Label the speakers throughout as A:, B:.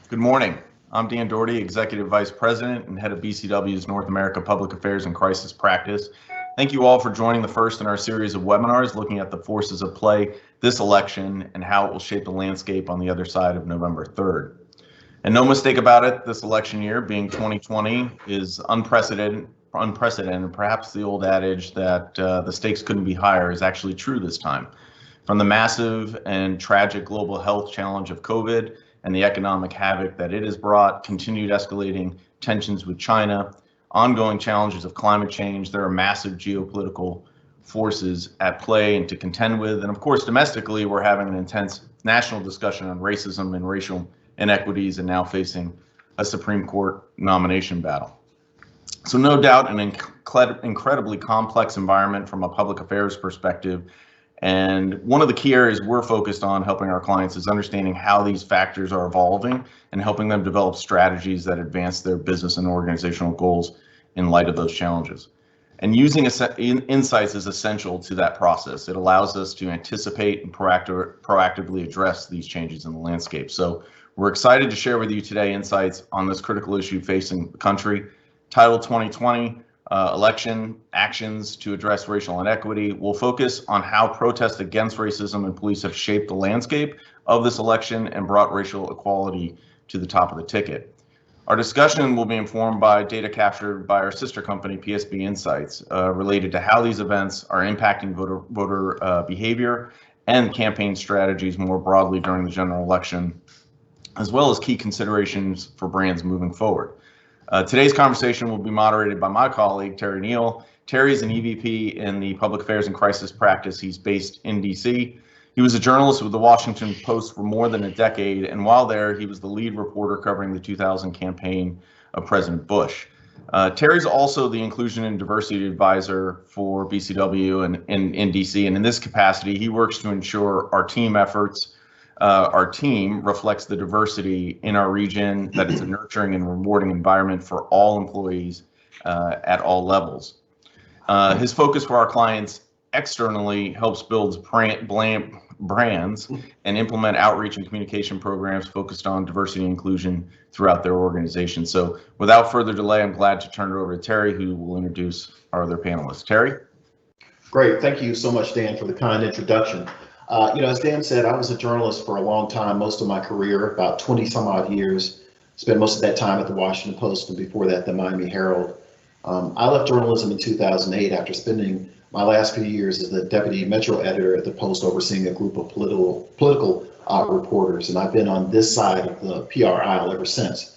A: Good morning. I'm Dan Doherty, Executive Vice President and Head of BCW's North America Public Affairs and Crisis Practice. Thank you all for joining the first in our series of webinars looking at the forces of play this election and how it will shape the landscape on the other side of November 3rd. And no mistake about it, this election year, being 2020, is unprecedented. Perhaps the old adage that the stakes couldn't be higher is actually true this time. From the massive and tragic global health challenge of COVID and the economic havoc that it has brought, continued escalating tensions with China, ongoing challenges of climate change, there are massive geopolitical forces at play and to contend with. And of course, domestically, we're having an intense national discussion on racism and racial inequities and now facing a Supreme Court nomination battle. So no doubt an incredibly complex environment from a public affairs perspective. And one of the key areas we're focused on helping our clients is understanding how these factors are evolving and helping them develop strategies that advance their business and organizational goals in light of those challenges. And using insights is essential to that process. It allows us to anticipate and proactively address these changes in the landscape. So we're excited to share with you today insights on this critical issue facing the country, titled 2020. Election actions to address racial inequity. We'll focus on how protests against racism and police have shaped the landscape of this election and brought racial equality to the top of the ticket. Our discussion will be informed by data captured by our sister company, PSB Insights, related to how these events are impacting voter behavior and campaign strategies more broadly during the general election, as well as key considerations for brands moving forward. Today's conversation will be moderated by my colleague, Terry Neal. Terry is an EVP in the Public Affairs and Crisis Practice. He's based in DC. He was a journalist with the Washington Post for more than a decade, and while there, he was the lead reporter covering the 2000 campaign of President Bush. Terry's also the Inclusion and Diversity Advisor for BCW and in DC, and in this capacity, he works to ensure our team reflects the diversity in our region, that it's a nurturing and rewarding environment for all employees at all levels. His focus for our clients externally helps build brands and implement outreach and communication programs focused on diversity and inclusion throughout their organization. So without further delay, I'm glad to turn it over to Terry, who will introduce our other panelists. Terry?
B: Great. Thank you so much, Dan, for the kind introduction. As Dan said, I was a journalist for a long time, most of my career, about 20 some odd years. Spent most of that time at the Washington Post and before that, the Miami Herald. I left journalism in 2008 after spending my last few years as the deputy metro editor at the Post, overseeing a group of political reporters. And I've been on this side of the PR aisle ever since.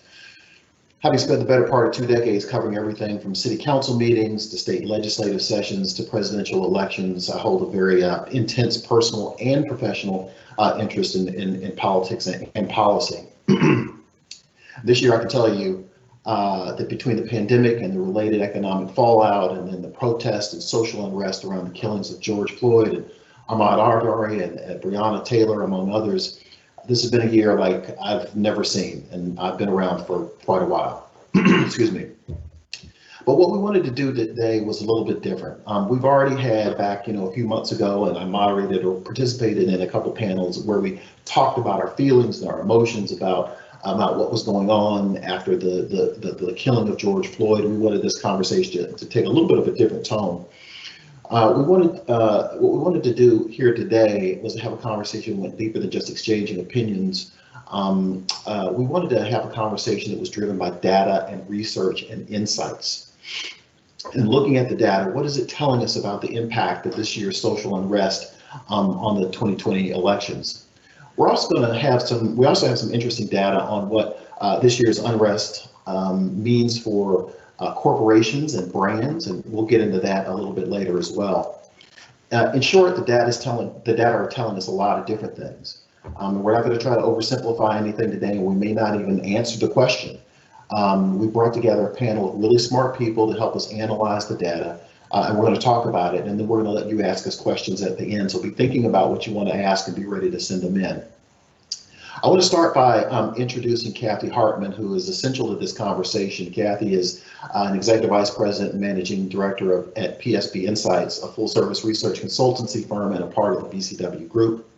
B: Having spent the better part of 2 decades covering everything from city council meetings to state legislative sessions to presidential elections, I hold a very intense personal and professional interest in politics and policy. This year, I can tell you that between the pandemic and the related economic fallout, and then the protest and social unrest around the killings of George Floyd and Ahmaud Arbery and Breonna Taylor, among others, this has been a year like I've never seen, and I've been around for quite a while. Excuse me. But what we wanted to do today was a little bit different. We've already had back, a few months ago, and I moderated or participated in a couple panels where we talked about our feelings and our emotions about what was going on after the killing of George Floyd. We wanted this conversation to take a little bit of a different tone. What we wanted to do here today was to have a conversation that went deeper than just exchanging opinions. We wanted to have a conversation that was driven by data and research and insights. And looking at the data, what is it telling us about the impact of this year's social unrest on the 2020 elections? We also have some interesting data on what this year's unrest means for corporations and brands, and we'll get into that a little bit later as well. In short, the data are telling us a lot of different things. We're not going to try to oversimplify anything today, and we may not even answer the question. We brought together a panel of really smart people to help us analyze the data, and we're going to talk about it, and then we're going to let you ask us questions at the end. So be thinking about what you want to ask and be ready to send them in. I want to start by introducing Kathy Hartman, who is essential to this conversation. Kathy is an Executive Vice President and Managing Director at PSB Insights, a full-service research consultancy firm and a part of the BCW Group.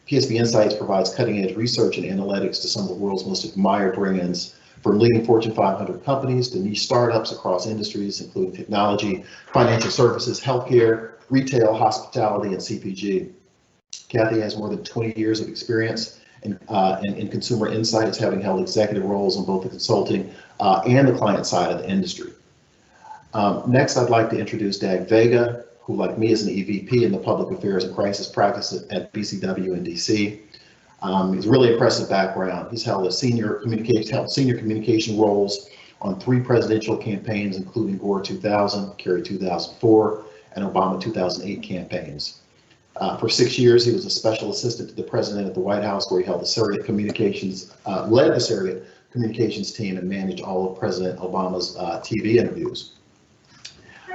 B: PSB Insights provides cutting-edge research and analytics to some of the world's most admired brands, from leading Fortune 500 companies to niche startups across industries, including technology, financial services, healthcare, retail, hospitality, and CPG. Kathy has more than 20 years of experience in consumer insights, having held executive roles on both the consulting and the client side of the industry. Next, I'd like to introduce Dag Vega, who, like me, is an EVP in the Public Affairs and Crisis Practice at BCW in DC. He's a really impressive background. He's held senior communication roles on 3 presidential campaigns, including Gore 2000, Kerry 2004, and Obama 2008 campaigns. For 6 years, he was a special assistant to the president at the White House, where he held the surrogate communications, led the surrogate communications team, and managed all of President Obama's TV interviews.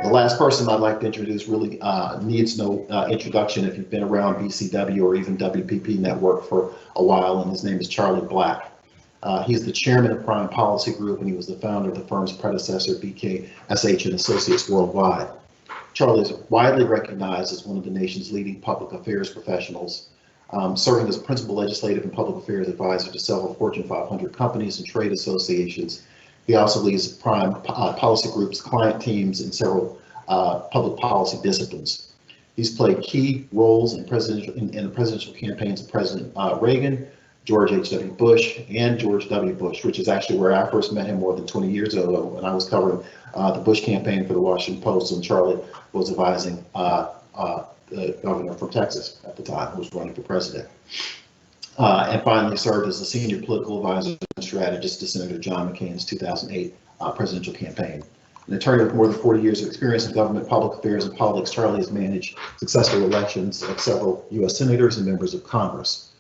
B: The last person I'd like to introduce really needs no introduction if you've been around BCW or even WPP Network for a while, and his name is Charlie Black. He's the chairman of Prime Policy Group, and he was the founder of the firm's predecessor, BKSH and Associates Worldwide. Charlie is widely recognized as one of the nation's leading public affairs professionals, serving as principal legislative and public affairs advisor to several Fortune 500 companies and trade associations. He also leads Prime Policy Group's client teams in several public policy disciplines. He's played key roles in the presidential campaigns of President Reagan, George H.W. Bush, and George W. Bush, which is actually where I first met him more than 20 years ago when I was covering the Bush campaign for the Washington Post, and Charlie was advising the governor from Texas at the time, who was running for president. And finally served as the senior political advisor and strategist to Senator John McCain's 2008 presidential campaign. An attorney with more than 40 years of experience in government, public affairs, and politics, Charlie has managed successful elections of several U.S. senators and members of Congress.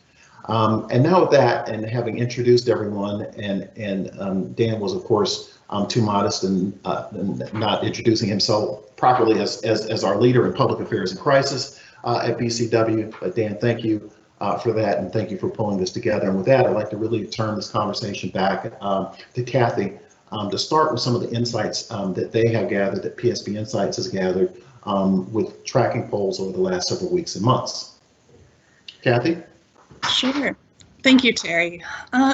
B: And now with that, and having introduced everyone, and Dan was, of course, too modest and not introducing himself properly as our leader in public affairs and crisis at BCW. But Dan, thank you for that, and thank you for pulling this together. And with that, I'd like to really turn this conversation back to Kathy to start with some of the insights that they have gathered, that PSB Insights has gathered with tracking polls over the last several weeks and months. Kathy?
C: Sure. Thank you, Terry.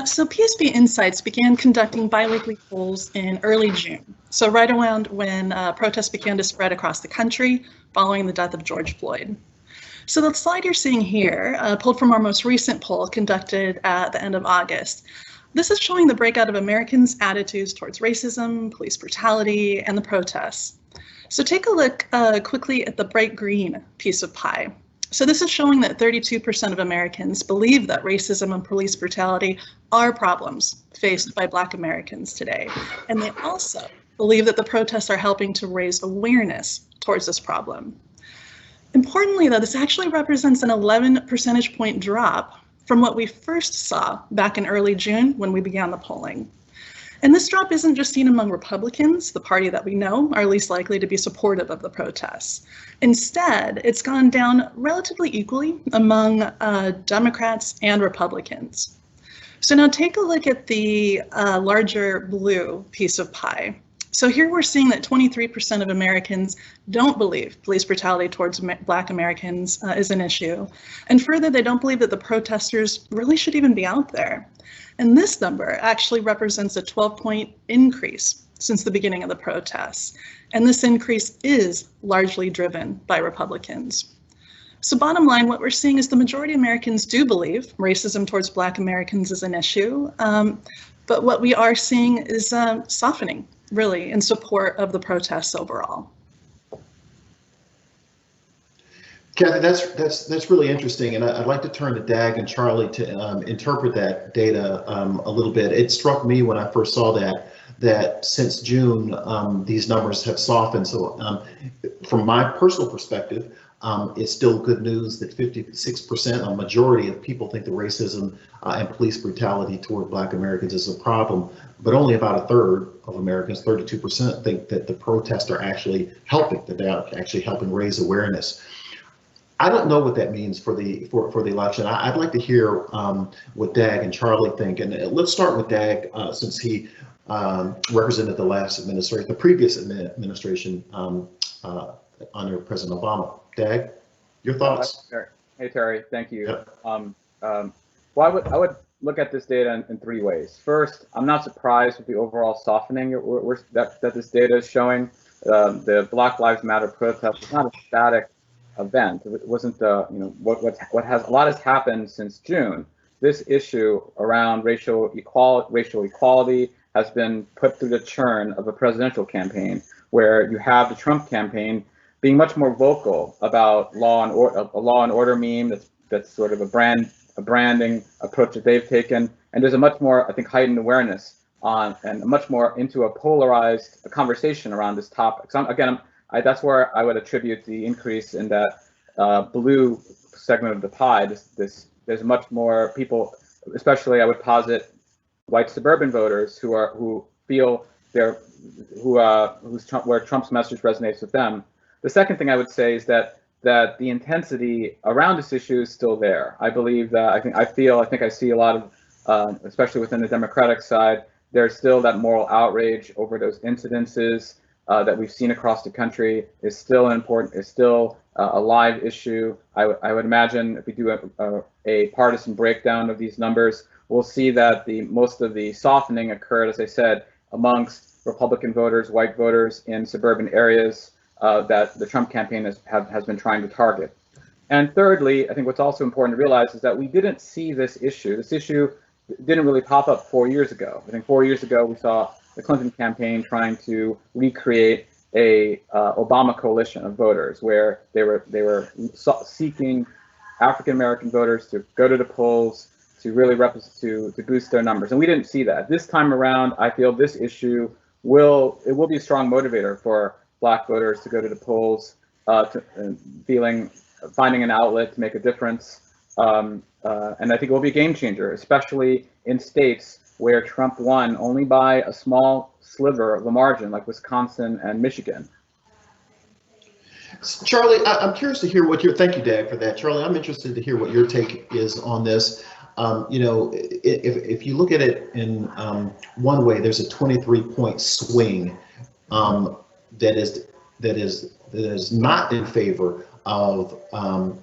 C: So PSB Insights began conducting biweekly polls in early June, so right around when protests began to spread across the country following the death of George Floyd. So the slide you're seeing here, pulled from our most recent poll conducted at the end of August. This is showing the breakout of Americans' attitudes towards racism, police brutality, and the protests. So take a look quickly at the bright green piece of pie. So this is showing that 32% of Americans believe that racism and police brutality are problems faced by Black Americans today. And they also believe that the protests are helping to raise awareness towards this problem. Importantly, though, this actually represents an 11 percentage point drop from what we first saw back in early June when we began the polling. And this drop isn't just seen among Republicans, the party that we know are least likely to be supportive of the protests. Instead, it's gone down relatively equally among Democrats and Republicans. So now take a look at the larger blue piece of pie. So here we're seeing that 23% of Americans don't believe police brutality towards Black Americans is an issue. And further, they don't believe that the protesters really should even be out there. And this number actually represents a 12-point increase since the beginning of the protests. And this increase is largely driven by Republicans. So bottom line, what we're seeing is the majority of Americans do believe racism towards Black Americans is an issue. But what we are seeing is softening, really, in support of the protests overall.
B: Kathy, that's really interesting, and I'd like to turn to Dag and Charlie to interpret that data a little bit. It struck me when I first saw that since June, these numbers have softened. So from my personal perspective, it's still good news that 56%, a majority of people think that racism and police brutality toward Black Americans is a problem, but only about a third of Americans, 32%, think that the protests are actually helping, that they are actually helping raise awareness. I don't know what that means for the election. I'd like to hear what Dag and Charlie think, and let's start with Dag since he represented the previous administration under President Obama. Dag, your thoughts?
D: Hey Terry, thank you.
B: Yep.
D: Well, I would look at this data in three ways. First, I'm not surprised with the overall softening that this data is showing. The Black Lives Matter protest was not a static event. It wasn't what has a lot has happened since June. This issue around racial equality has been put through the churn of a presidential campaign, where you have the Trump campaign being much more vocal about a law and order meme that's sort of a branding approach that they've taken, and there's a much more, I think, heightened awareness on and much more into a polarized conversation around this topic. So that's where I would attribute the increase in that blue segment of the pie. There's much more people, especially I would posit white suburban voters who feel where Trump's message resonates with them. The second thing I would say is that the intensity around this issue is still there. I believe that I think I see a lot of, especially within the Democratic side, there's still that moral outrage over those incidences that we've seen across the country is still a live issue. I would imagine if we do a partisan breakdown of these numbers, we'll see that most of the softening occurred, as I said, amongst Republican voters, white voters in suburban areas that the Trump campaign has been trying to target. And thirdly, I think what's also important to realize is that we didn't see this issue. This issue didn't really pop up 4 years ago. I think 4 years ago we saw the Clinton campaign trying to recreate a Obama coalition of voters, where they were seeking African American voters to go to the polls to really to boost their numbers, and we didn't see that. This time around, I feel this issue will be a strong motivator for Black voters to go to the polls, finding an outlet to make a difference, and I think it will be a game changer, especially in states where Trump won only by a small sliver of a margin, like Wisconsin and Michigan.
B: Charlie, I'm curious to hear thank you, Dag, for that. Charlie, I'm interested to hear what your take is on this. If you look at it in one way, there's a 23-point swing that is not in favor of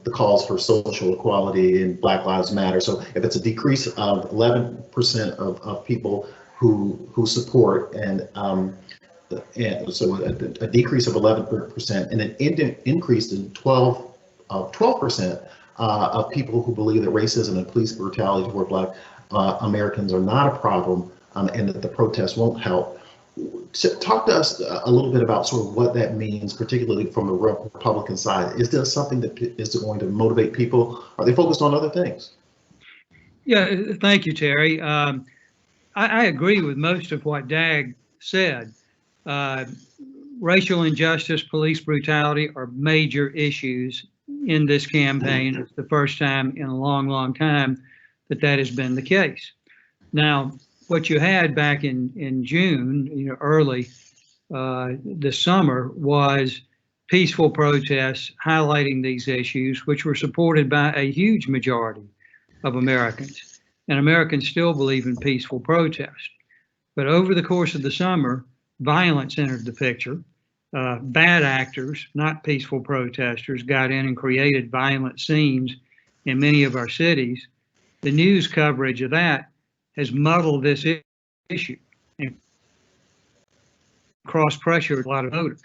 B: the calls for social equality and Black Lives Matter. So if it's a decrease of 11% of people who support, and so a decrease of 11% and an increase in 12% of people who believe that racism and police brutality toward Black Americans are not a problem, and that the protests won't help. Talk to us a little bit about sort of what that means, particularly from the Republican side. Is there something that is going to motivate people? Are they focused on other things?
E: Yeah, thank you, Terry. I agree with most of what Dag said. Racial injustice, police brutality are major issues in this campaign. It's the first time in a long, long time that has been the case. Now, what you had back in June, early this summer, was peaceful protests highlighting these issues, which were supported by a huge majority of Americans. And Americans still believe in peaceful protest. But over the course of the summer, violence entered the picture. Bad actors, not peaceful protesters, got in and created violent scenes in many of our cities. The news coverage of that has muddled this issue and cross-pressured a lot of voters.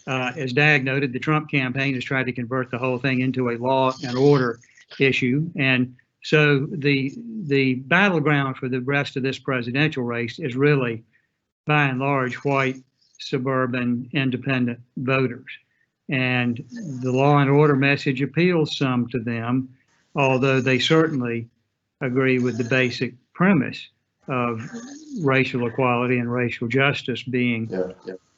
E: As Dag noted, the Trump campaign has tried to convert the whole thing into a law and order issue. And so the battleground for the rest of this presidential race is really, by and large, white, suburban, independent voters. And the law and order message appeals some to them, although they certainly agree with the basic premise of racial equality and racial justice being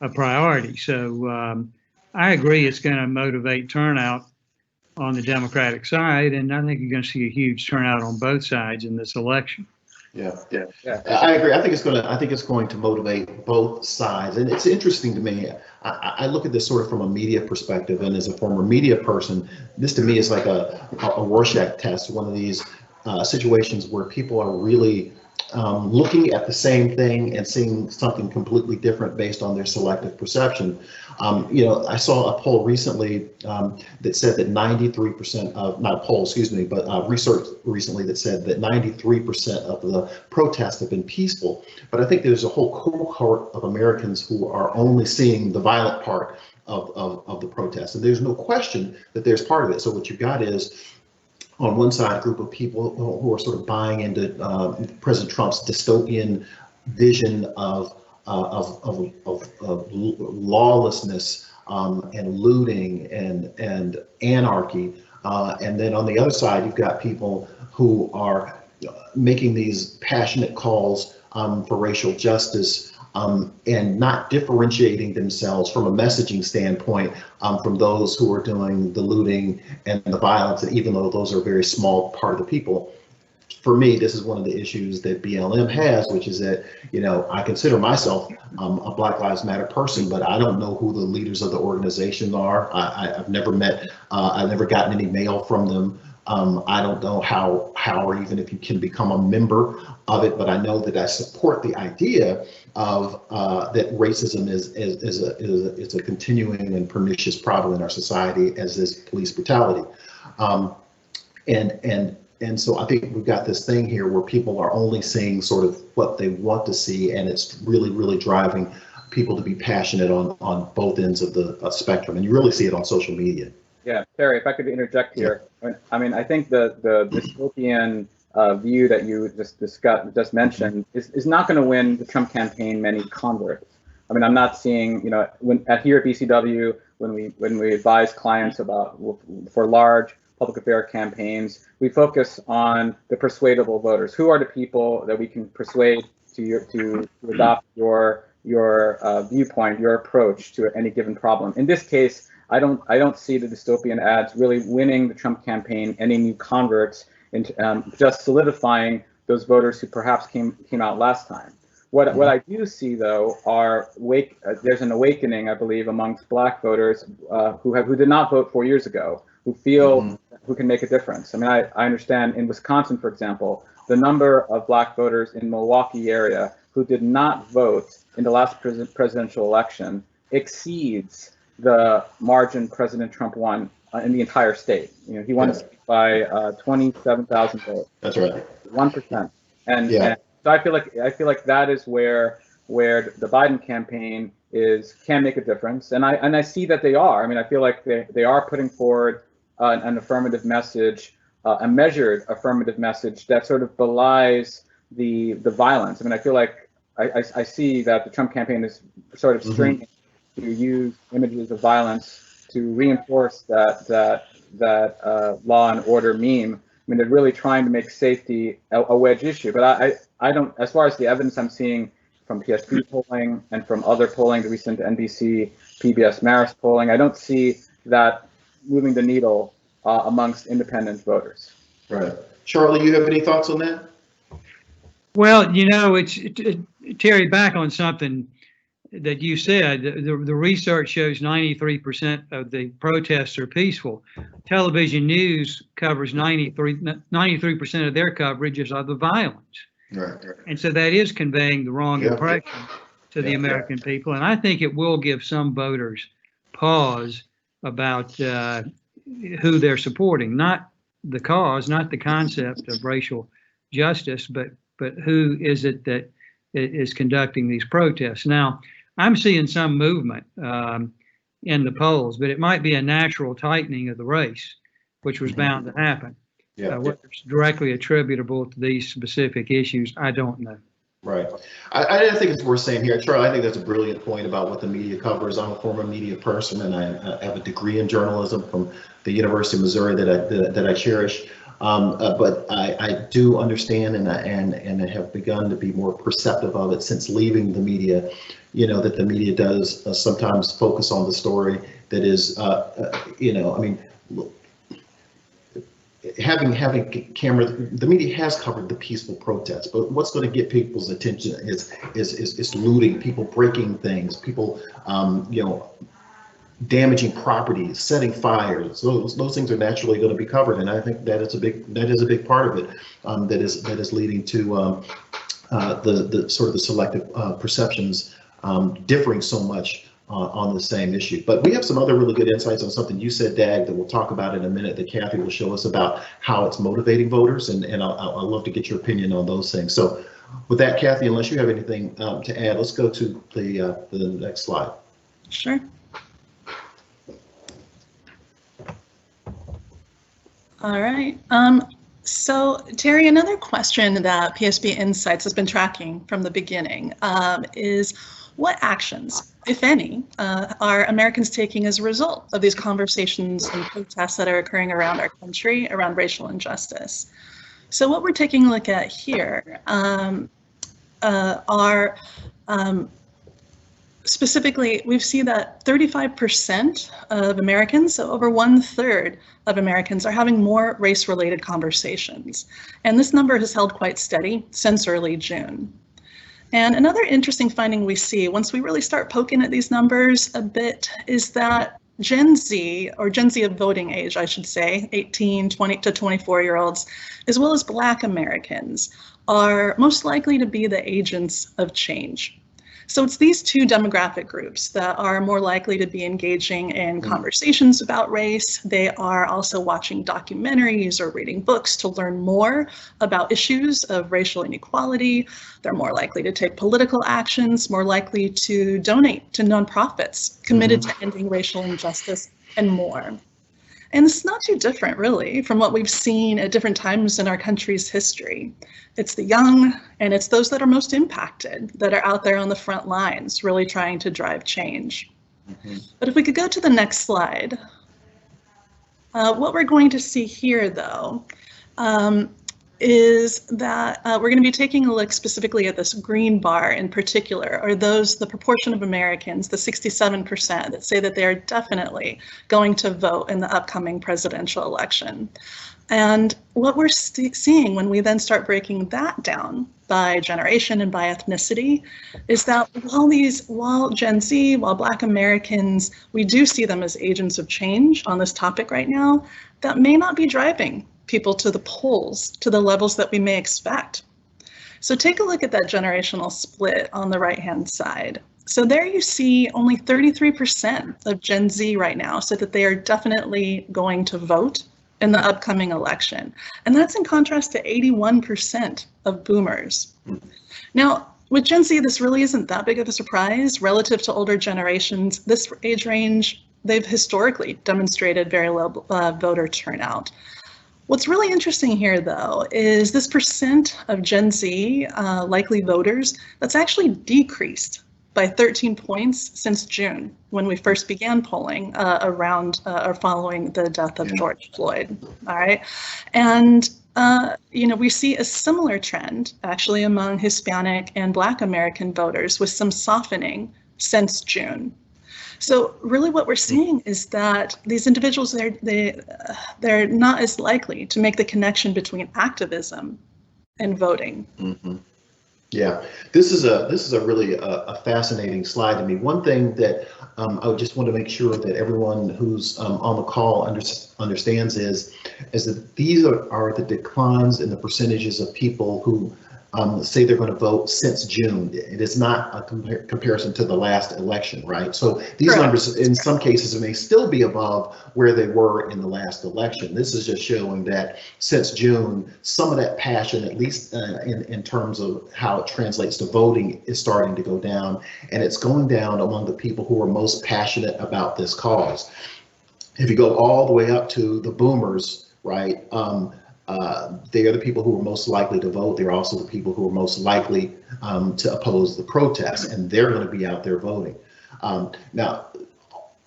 E: a priority. So I agree it's going to motivate turnout on the Democratic side, and I think you're going to see a huge turnout on both sides in this election.
B: Yeah. I agree. I think it's going to motivate both sides, and it's interesting to me. I look at this sort of from a media perspective, and as a former media person, this to me is like a Rorschach test, one of these situations where people are really looking at the same thing and seeing something completely different based on their selective perception. I saw a poll recently that said that 93% of, not a poll, excuse me, but research recently that said that 93% of the protests have been peaceful. But I think there's a whole cohort of Americans who are only seeing the violent part of the protest. And there's no question that there's part of it. So what you've got is, on one side, a group of people who are sort of buying into President Trump's dystopian vision of lawlessness and looting and anarchy. And then on the other side, you've got people who are making these passionate calls for racial justice, and not differentiating themselves from a messaging standpoint from those who are doing the looting and the violence, even though those are a very small part of the people. For me, this is one of the issues that BLM has, which is that, I consider myself a Black Lives Matter person, but I don't know who the leaders of the organization are. I've never met, I've never gotten any mail from them. I don't know how or even if you can become a member of it, but I know that I support the idea of that racism is a continuing and pernicious problem in our society, as is police brutality. And so I think we've got this thing here where people are only seeing sort of what they want to see, and it's really, really driving people to be passionate on both ends of the spectrum. And you really see it on social media.
D: Yeah, Terry, if I could interject here. I mean, I think the dystopian view that you just mentioned is not going to win the Trump campaign many converts. I mean, I'm not seeing, here at BCW, when we advise clients for large public affairs campaigns, we focus on the persuadable voters. Who are the people that we can persuade to adopt your viewpoint, your approach to any given problem? In this case, I don't see the dystopian ads really winning the Trump campaign any new converts, and just solidifying those voters who perhaps came out last time. What I do see, though, there's an awakening, I believe, amongst Black voters who did not vote 4 years ago, who feel who can make a difference. I mean, I understand in Wisconsin, for example, the number of Black voters in Milwaukee area who did not vote in the last presidential election exceeds the margin President Trump won in the entire state. He won by 27,000 votes.
B: That's right.
D: 1%. And so I feel like that is where the Biden campaign can make a difference, and I see that they are. I mean, I feel like they are putting forward an affirmative message, a measured affirmative message that sort of belies the violence. I mean, I feel like I see that the Trump campaign is sort of straining to use images of violence to reinforce that law and order meme. I mean, they're really trying to make safety a wedge issue. But I don't, as far as the evidence I'm seeing from PSP polling and from other polling, the recent NBC PBS Marist polling, I don't see that moving the needle amongst independent voters.
B: Right. Charlie, you have any thoughts on that?
E: Well, Terry, back on something that you said, the research shows 93% of the protests are peaceful. Television news covers 93% of their coverage is of the violence.
B: Right.
E: And so that is conveying the wrong impression to the American people. And I think it will give some voters pause about who they're supporting, not the cause, not the concept of racial justice, but who is it that is conducting these protests. Now, I'm seeing some movement in the polls, but it might be a natural tightening of the race, which was bound to happen. Whether it's directly attributable to these specific issues, I don't know.
B: Right. I think it's worth saying here, Charlie, I think that's a brilliant point about what the media covers. I'm a former media person, and I have a degree in journalism from the University of Missouri that I cherish. But I do understand and I have begun to be more perceptive of it since leaving the media, that the media does sometimes focus on the story that is, I mean, having camera, the media has covered the peaceful protests, but what's going to get people's attention is looting, people breaking things, people, damaging properties, setting fires. Those things are naturally going to be covered, and I think that is a big part of it. That is leading to the sort of the selective perceptions differing so much on the same issue. But we have some other really good insights on something you said, Dag, that we'll talk about in a minute, that Kathy will show us about how it's motivating voters, and I'll love to get your opinion on those things. So with that, Kathy, unless you have anything to add, let's go to the next slide.
C: Sure. All right. So Terry, another question that PSB Insights has been tracking from the beginning is what actions, if any, are Americans taking as a result of these conversations and protests that are occurring around our country around racial injustice? So what we're taking a look at here are specifically, we see that 35% of Americans, so over 1/3 of Americans, are having more race-related conversations. And this number has held quite steady since early June. And another interesting finding we see once we really start poking at these numbers a bit is that Gen Z, or Gen Z of voting age, I should say, 18, 20 to 24-year-olds, as well as Black Americans, are most likely to be the agents of change. So it's these two demographic groups that are more likely to be engaging in conversations about race. They are also watching documentaries or reading books to learn more about issues of racial inequality. They're more likely to take political actions, more likely to donate to nonprofits committed to ending racial injustice, and more. And it's not too different, really, from what we've seen at different times in our country's history. It's the young, and it's those that are most impacted, that are out there on the front lines, really trying to drive change. But if we could go to the next slide, what we're going to see here, though, is that we're going to be taking a look specifically at this green bar in particular, or the proportion of Americans, the 67%, that say that they are definitely going to vote in the upcoming presidential election. And what we're seeing when we then start breaking that down by generation and by ethnicity is that while Gen Z, while Black Americans, we do see them as agents of change on this topic right now, that may not be driving people to the polls to the levels that we may expect. So take a look at that generational split on the right-hand side. So there you see only 33% of Gen Z right now said that they are definitely going to vote in the upcoming election. And that's in contrast to 81% of boomers. Now, with Gen Z, this really isn't that big of a surprise relative to older generations. This age range, they've historically demonstrated very low voter turnout. What's really interesting here, though, is this percent of Gen Z likely voters that's actually decreased by 13 points since June, when we first began polling around or following the death of George Floyd. All right, and we see a similar trend actually among Hispanic and Black American voters, with some softening since June. So really what we're seeing is that these individuals, they're not as likely to make the connection between activism and voting.
B: Yeah, this is a really a fascinating slide to me. One thing that I would just want to make sure that everyone who's on the call understands is that these are the declines in the percentages of people who say they're going to vote since June. It is not a comparison to the last election, right? So these numbers, in some cases, may still be above where they were in the last election. This is just showing that since June, some of that passion, at least in terms of how it translates to voting, is starting to go down, and it's going down among the people who are most passionate about this cause. If you go all the way up to the boomers, right? They are the people who are most likely to vote. They're also the people who are most likely to oppose the protests, and they're going to be out there voting. Now,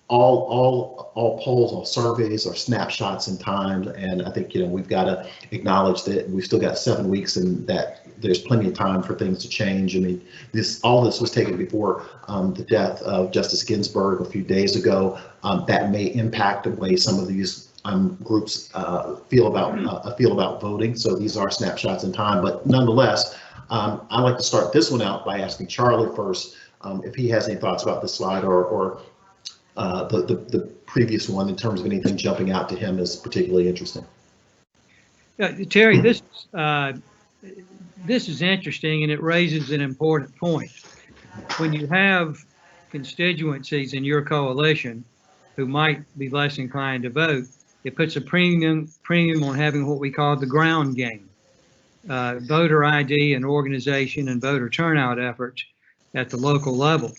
B: all polls, all surveys are snapshots in time, and I think we've got to acknowledge that we've still got 7 weeks, and that there's plenty of time for things to change. I mean, all this was taken before the death of Justice Ginsburg a few days ago. That may impact the way some of these groups feel about voting. So these are snapshots in time, but nonetheless, I'd like to start this one out by asking Charlie first if he has any thoughts about this slide or the previous one, in terms of anything jumping out to him as particularly interesting.
E: Terry, this is interesting, and it raises an important point. When you have constituencies in your coalition who might be less inclined to vote, it puts a premium on having what we call the ground game, voter ID and organization and voter turnout efforts at the local level,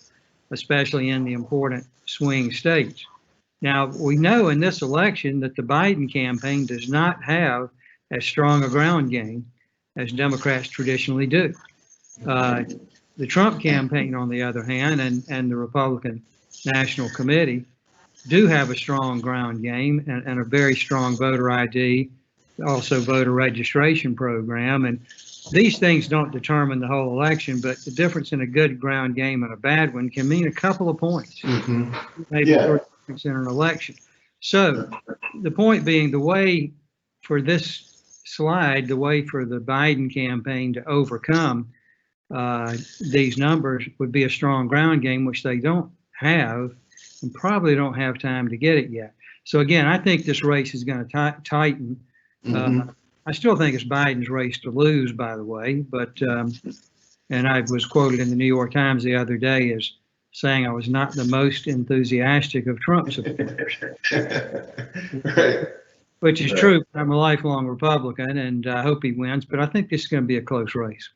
E: especially in the important swing states. Now, we know in this election that the Biden campaign does not have as strong a ground game as Democrats traditionally do. The Trump campaign, on the other hand, and the Republican National Committee do have a strong ground game and a very strong voter ID, also voter registration program. And these things don't determine the whole election, but the difference in a good ground game and a bad one can mean a couple of points, maybe
B: Yeah.
E: 3 points in an election. So the point being, the way for this slide, the way for the Biden campaign to overcome these numbers would be a strong ground game, which they don't have and probably don't have time to get it yet. So again, I think this race is going to tighten. I still think it's Biden's race to lose, by the way, but and I was quoted in the New York Times the other day as saying I was not the most enthusiastic of Trump supporters.
B: Right.
E: Which is true. I'm a lifelong Republican, and I hope he wins, but I think this is going to be a close race.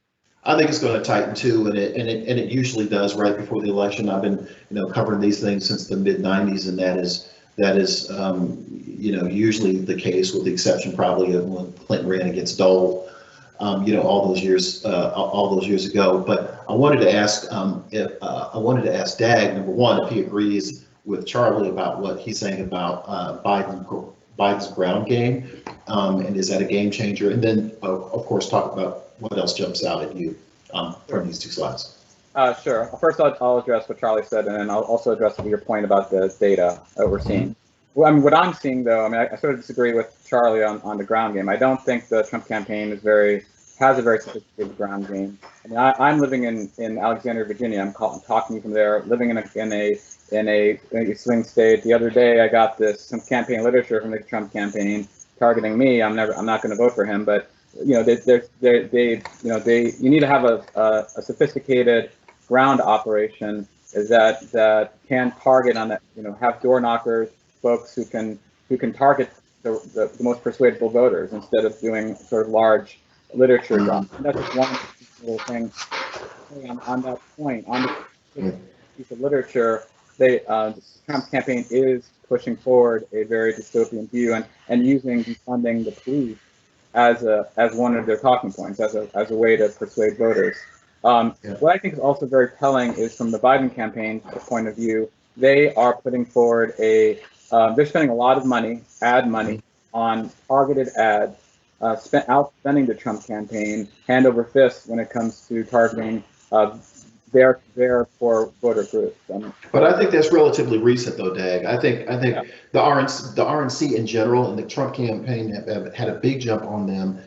B: I think it's going to tighten too, and it usually does right before the election. I've been covering these things since the mid '90s, and that is usually the case, with the exception probably of when Clinton ran against Dole, all those years ago. But I wanted to ask Dag, number one, if he agrees with Charlie about what he's saying about Biden's ground game, and is that a game changer? And then, of course, talk about what else jumps out at you from these two slides.
D: Sure. First, I'll address what Charlie said, and then I'll also address your point about the data that we're seeing. Well, I mean, what I'm seeing, though, I sort of disagree with Charlie on the ground game. I don't think the Trump campaign has a very sophisticated ground game. I mean, I'm living in Alexandria, Virginia. I'm talking to you from there, living in a swing state. The other day, I got some campaign literature from the Trump campaign targeting me. I'm not going to vote for him, but you need to have a sophisticated ground operation that can target on that, have door knockers, folks who can target the most persuadable voters instead of doing sort of large literature drops. And that's just one little thing. On that point, on the piece of literature, the Trump campaign is pushing forward a very dystopian view and using defunding the police as one of their talking points, as a way to persuade voters. What I think is also very telling is from the Biden campaign's point of view, they are putting forward they're spending a lot of money, ad money, on targeted ads, outspending the Trump campaign hand over fist when it comes to targeting their poor voter groups.
B: But I think that's relatively recent, though, Dag. I think the RNC in general and the Trump campaign have had a big jump on them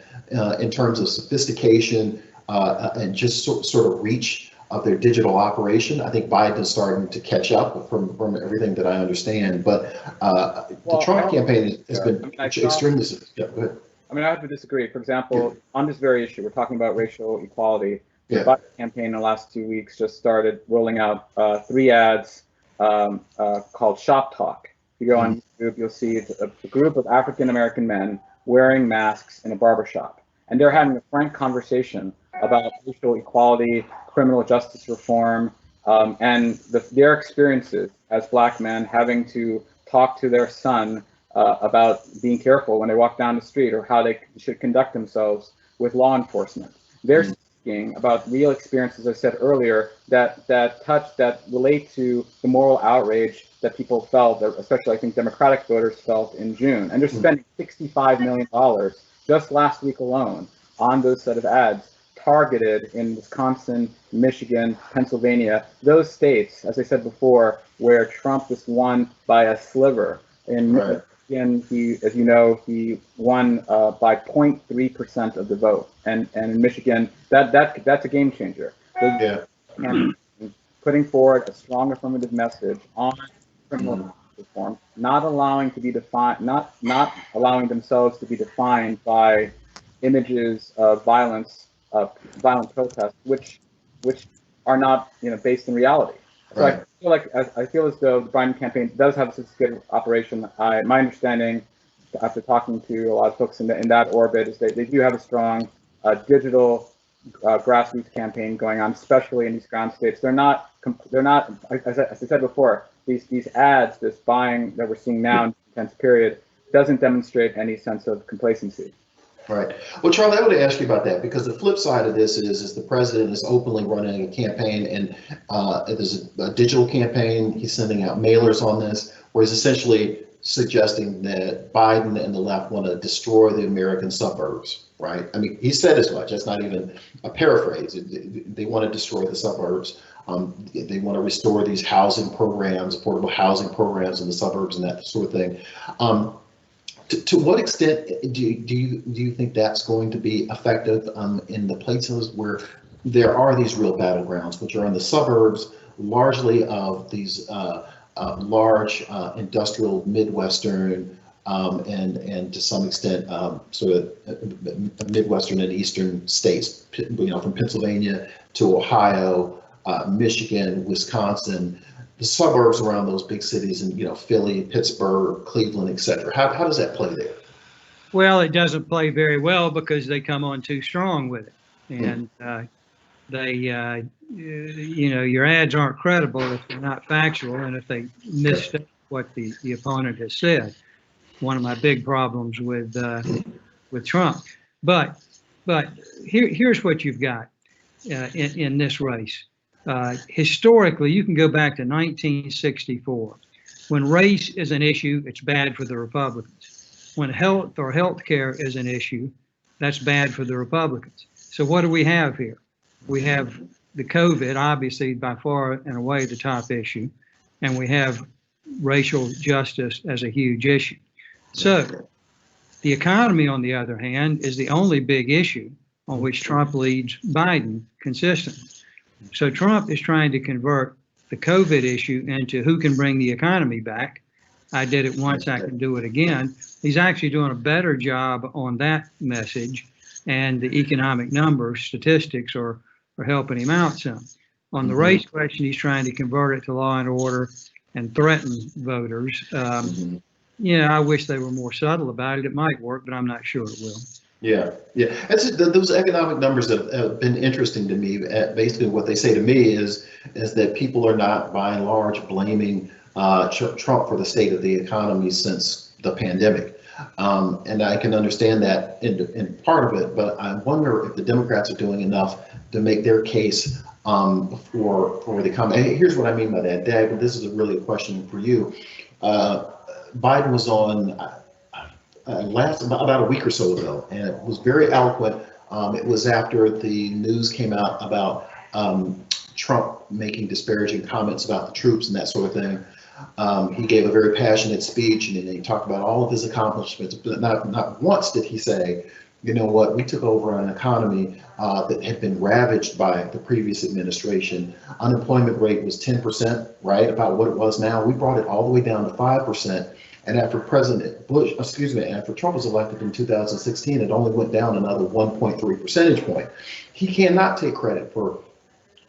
B: in terms of sophistication and just sort of reach of their digital operation. I think Biden is starting to catch up from everything that I understand. But the Trump campaign has been extremely. Yeah, go ahead.
D: I mean, I have to disagree. For example, on this very issue, we're talking about racial equality. The Biden campaign in the last 2 weeks just started rolling out 3 ads called Shop Talk. If you go on YouTube, you'll see a group of African-American men wearing masks in a barbershop. And they're having a frank conversation about racial equality, criminal justice reform, and their experiences as Black men having to talk to their son about being careful when they walk down the street or how they should conduct themselves with law enforcement. They're speaking about real experiences, as I said earlier, that relate to the moral outrage that people felt, especially I think Democratic voters felt in June. And they're spending $65 million just last week alone on those set of ads targeted in Wisconsin, Michigan, Pennsylvania, those states, as I said before, where Trump just won by a sliver. In Michigan, as you know, he won by 0.3% of the vote, and in Michigan, that's a game changer. And putting forward a strong affirmative message on criminal reform, not allowing themselves to be defined by images of violence violent protests, which are not based in reality. So
B: Right.
D: I feel as though the Biden campaign does have a sophisticated operation. My understanding, after talking to a lot of folks in that orbit, is that they do have a strong digital grassroots campaign going on, especially in these ground states. They're not, as I said before, these ads, this buying that we're seeing now in the intense period, doesn't demonstrate any sense of complacency.
B: Right. Well, Charlie, I want to ask you about that, because the flip side of this is the president is openly running a campaign, and there's a digital campaign. He's sending out mailers on this, where he's essentially suggesting that Biden and the left want to destroy the American suburbs, right? I mean, he said as much. That's not even a paraphrase. They want to destroy the suburbs. They want to restore these housing programs, affordable housing programs in the suburbs and that sort of thing. To what extent do you think that's going to be effective in the places where there are these real battlegrounds, which are in the suburbs, largely of these large industrial Midwestern and to some extent sort of Midwestern and Eastern states, from Pennsylvania to Ohio, Michigan, Wisconsin, the suburbs around those big cities, and Philly, Pittsburgh, Cleveland, etc. How does that play there?
E: Well, it doesn't play very well because they come on too strong with it, and your ads aren't credible if they're not factual and if they misstate what the opponent has said. One of my big problems with Trump. But here's what you've got in this race. Historically, you can go back to 1964. When race is an issue, it's bad for the Republicans. When health or health care is an issue, that's bad for the Republicans. So what do we have here? We have the COVID, obviously by far and away the top issue, and we have racial justice as a huge issue. So the economy, on the other hand, is the only big issue on which Trump leads Biden consistently. So Trump is trying to convert the COVID issue into who can bring the economy back. I did it once, I can do it again. He's actually doing a better job on that message, and the economic numbers, statistics are helping him out some. On the race question, he's trying to convert it to law and order and threaten voters. I wish they were more subtle about it. It might work, but I'm not sure it will.
B: Yeah. Those economic numbers have been interesting to me. Basically, what they say to me is that people are not, by and large, blaming Trump for the state of the economy since the pandemic. And I can understand that in part of it, but I wonder if the Democrats are doing enough to make their case for the economy. And here's what I mean by that, Dag. This is really a question for you. Biden was on about a week or so ago, and it was very eloquent. It was after the news came out about Trump making disparaging comments about the troops and that sort of thing. He gave a very passionate speech, and he talked about all of his accomplishments, but not once did he say, you know what, we took over an economy that had been ravaged by the previous administration. Unemployment rate was 10%, right, about what it was now. We brought it all the way down to 5%. And after after Trump was elected in 2016, it only went down another 1.3 percentage point. He cannot take credit for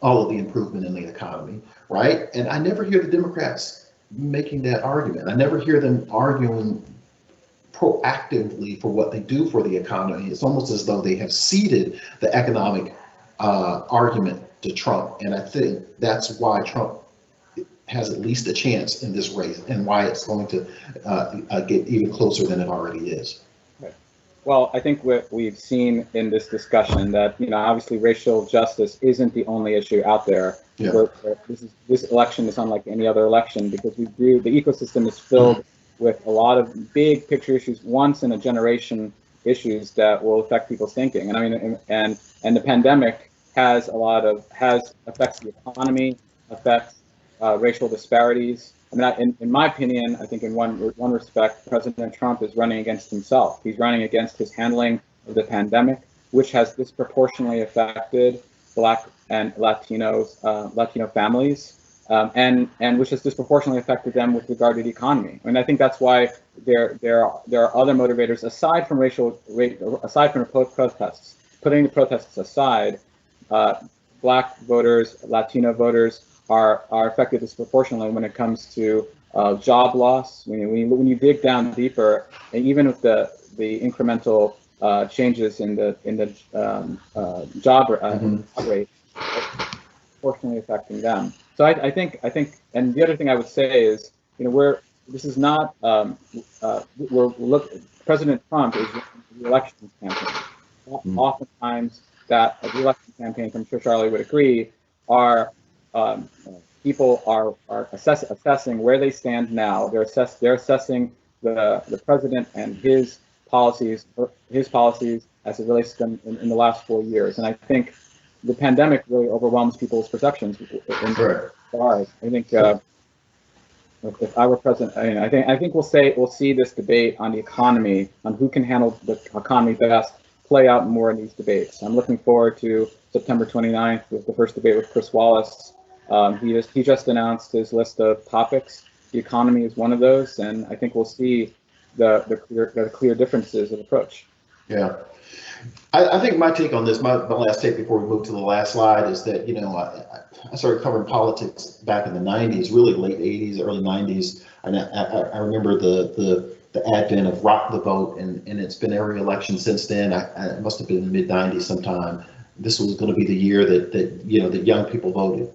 B: all of the improvement in the economy, right? And I never hear the Democrats making that argument. I never hear them arguing proactively for what they do for the economy. It's almost as though they have ceded the economic argument to Trump. And I think that's why Trump has at least a chance in this race, and why it's going to get even closer than it already is.
D: Right. Well, I think what we've seen in this discussion that obviously racial justice isn't the only issue out there.
B: Yeah.
D: This election is unlike any other election, because the ecosystem is filled with a lot of big picture issues, once in a generation issues that will affect people's thinking. And I mean, and the pandemic affects the economy, affects racial disparities. I mean, in my opinion, I think in one respect, President Trump is running against himself. He's running against his handling of the pandemic, which has disproportionately affected Black and Latino families, and which has disproportionately affected them with regard to the economy. And I think that's why there are other motivators aside from protests putting the protests aside, Black voters, Latino voters are affected disproportionately when it comes to job loss. When you dig down deeper, and even with the incremental changes in the job rate, disproportionately affecting them. So I think, and the other thing I would say is, this is not President Trump is running the election campaign. Oftentimes, that the election campaign, I'm sure Charlie would agree, are people are assessing where they stand now. They're assessing the president and his policies as it relates to them in the last 4 years. And I think the pandemic really overwhelms people's perceptions in regard. I think if I were president, I think we'll see this debate on the economy, on who can handle the economy best, play out more in these debates. I'm looking forward to September 29th with the first debate with Chris Wallace. He just announced his list of topics. The economy is one of those, and I think we'll see the clear differences of approach.
B: Yeah. I think my take on this, my last take before we move to the last slide, is that, I started covering politics back in the 90s, really late 80s, early 90s. And I remember the advent of Rock the Vote, and it's been every election since then. It must have been in the mid 90s sometime. This was going to be the year that young people voted.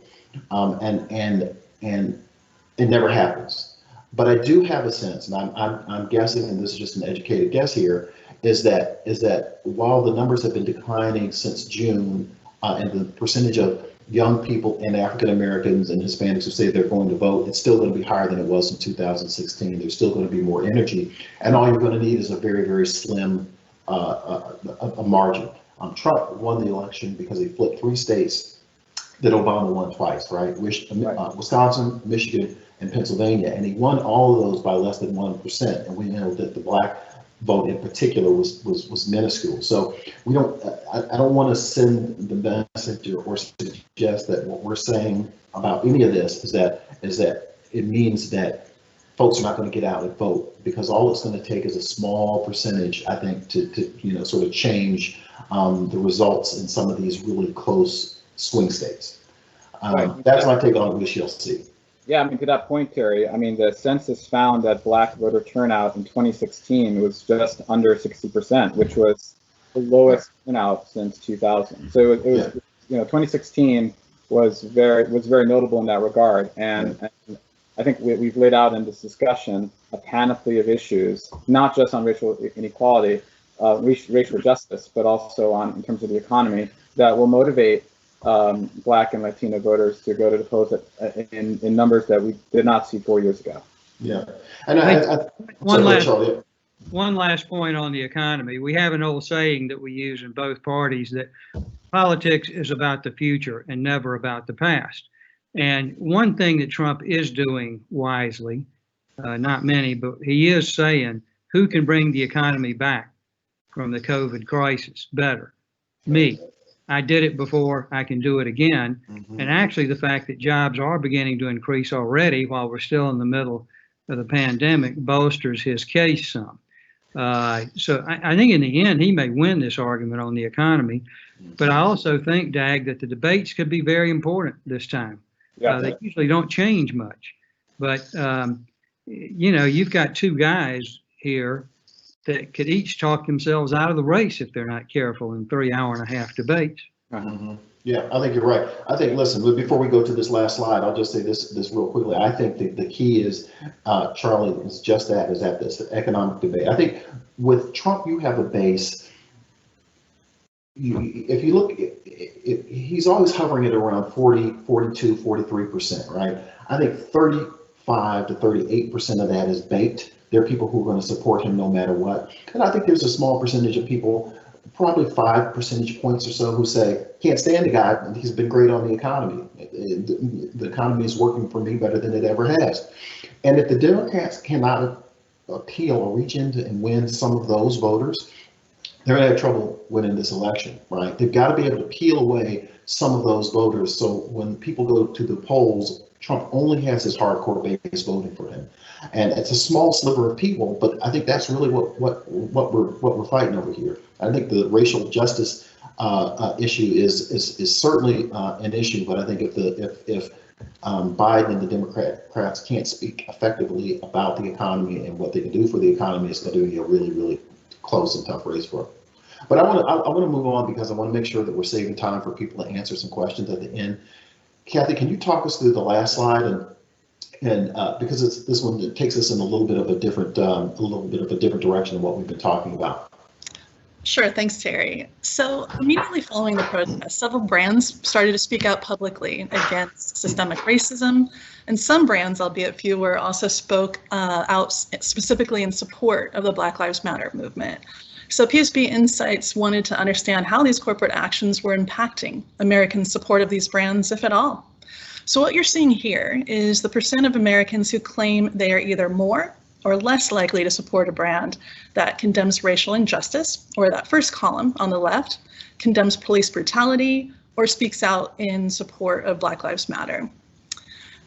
B: And it never happens. But I do have a sense, and I'm guessing, and this is just an educated guess here, is that while the numbers have been declining since June, and the percentage of young people and African Americans and Hispanics who say they're going to vote, it's still going to be higher than it was in 2016. There's still going to be more energy, and all you're going to need is a very, very slim a margin. Trump won the election because he flipped 3 states that Obama won twice, right? Wisconsin, Michigan, and Pennsylvania, and he won all of those by less than 1%. And we know that the Black vote in particular was minuscule. So we don't. I don't want to send the message or suggest that what we're saying about any of this is that it means that folks are not going to get out and vote, because all it's going to take is a small percentage, I think, to sort of change the results in some of these really close swing states. That's my take on it. We shall see.
D: Yeah, to that point, Terry, the census found that Black voter turnout in 2016 was just under 60%, which was the lowest turnout since 2000. So it was, 2016 was very notable in that regard. And I think we've laid out in this discussion a panoply of issues, not just on racial inequality, racial justice, but also in terms of the economy, that will motivate Black and Latino voters to go to the polls in numbers that we did not see 4 years ago.
B: Yeah, and
E: one last point on the economy. We have an old saying that we use in both parties, that politics is about the future and never about the past. And one thing that Trump is doing wisely, not many, but he is saying, who can bring the economy back from the COVID crisis better? Me. I did it before, I can do it again. Mm-hmm. And actually the fact that jobs are beginning to increase already while we're still in the middle of the pandemic bolsters his case some. So I think in the end, he may win this argument on the economy. But I also think, Dag, that the debates could be very important this time. They usually don't change much. But, you've got 2 guys here that could each talk themselves out of the race if they're not careful in 3.5-hour debates.
B: Mm-hmm. Yeah, I think you're right. I think, listen, before we go to this last slide, I'll just say this real quickly. I think the key is, Charlie, is just that, is that this economic debate. I think with Trump, you have a base. If you look, he's always hovering at around 40, 42, 43%, right? I think 35 to 38% of that is baked. There are people who are going to support him no matter what. And I think there's a small percentage of people, probably 5 percentage points or so, who say, can't stand the guy, he's been great on the economy. The economy is working for me better than it ever has. And if the Democrats cannot appeal or reach into and win some of those voters, they're going to have trouble winning this election, right? They've got to be able to peel away some of those voters. So when people go to the polls, Trump only has his hardcore base voting for him. And it's a small sliver of people, but I think that's really what we're fighting over here. I think the racial justice issue is certainly an issue. But I think if Biden and the Democrats can't speak effectively about the economy and what they can do for the economy, it's going to be a really, really close and tough race for them. But I want to move on because I want to make sure that we're saving time for people to answer some questions at the end. Kathy, can you talk us through the last slide and because this one, it takes us in a little bit of a different direction than what we've been talking about.
C: Sure, thanks, Terry. So immediately following the protest, several brands started to speak out publicly against systemic racism, and some brands, albeit fewer, also spoke out specifically in support of the Black Lives Matter movement. So PSB Insights wanted to understand how these corporate actions were impacting Americans' support of these brands, if at all. So what you're seeing here is the percent of Americans who claim they are either more or less likely to support a brand that condemns racial injustice, or that first column on the left, condemns police brutality, or speaks out in support of Black Lives Matter.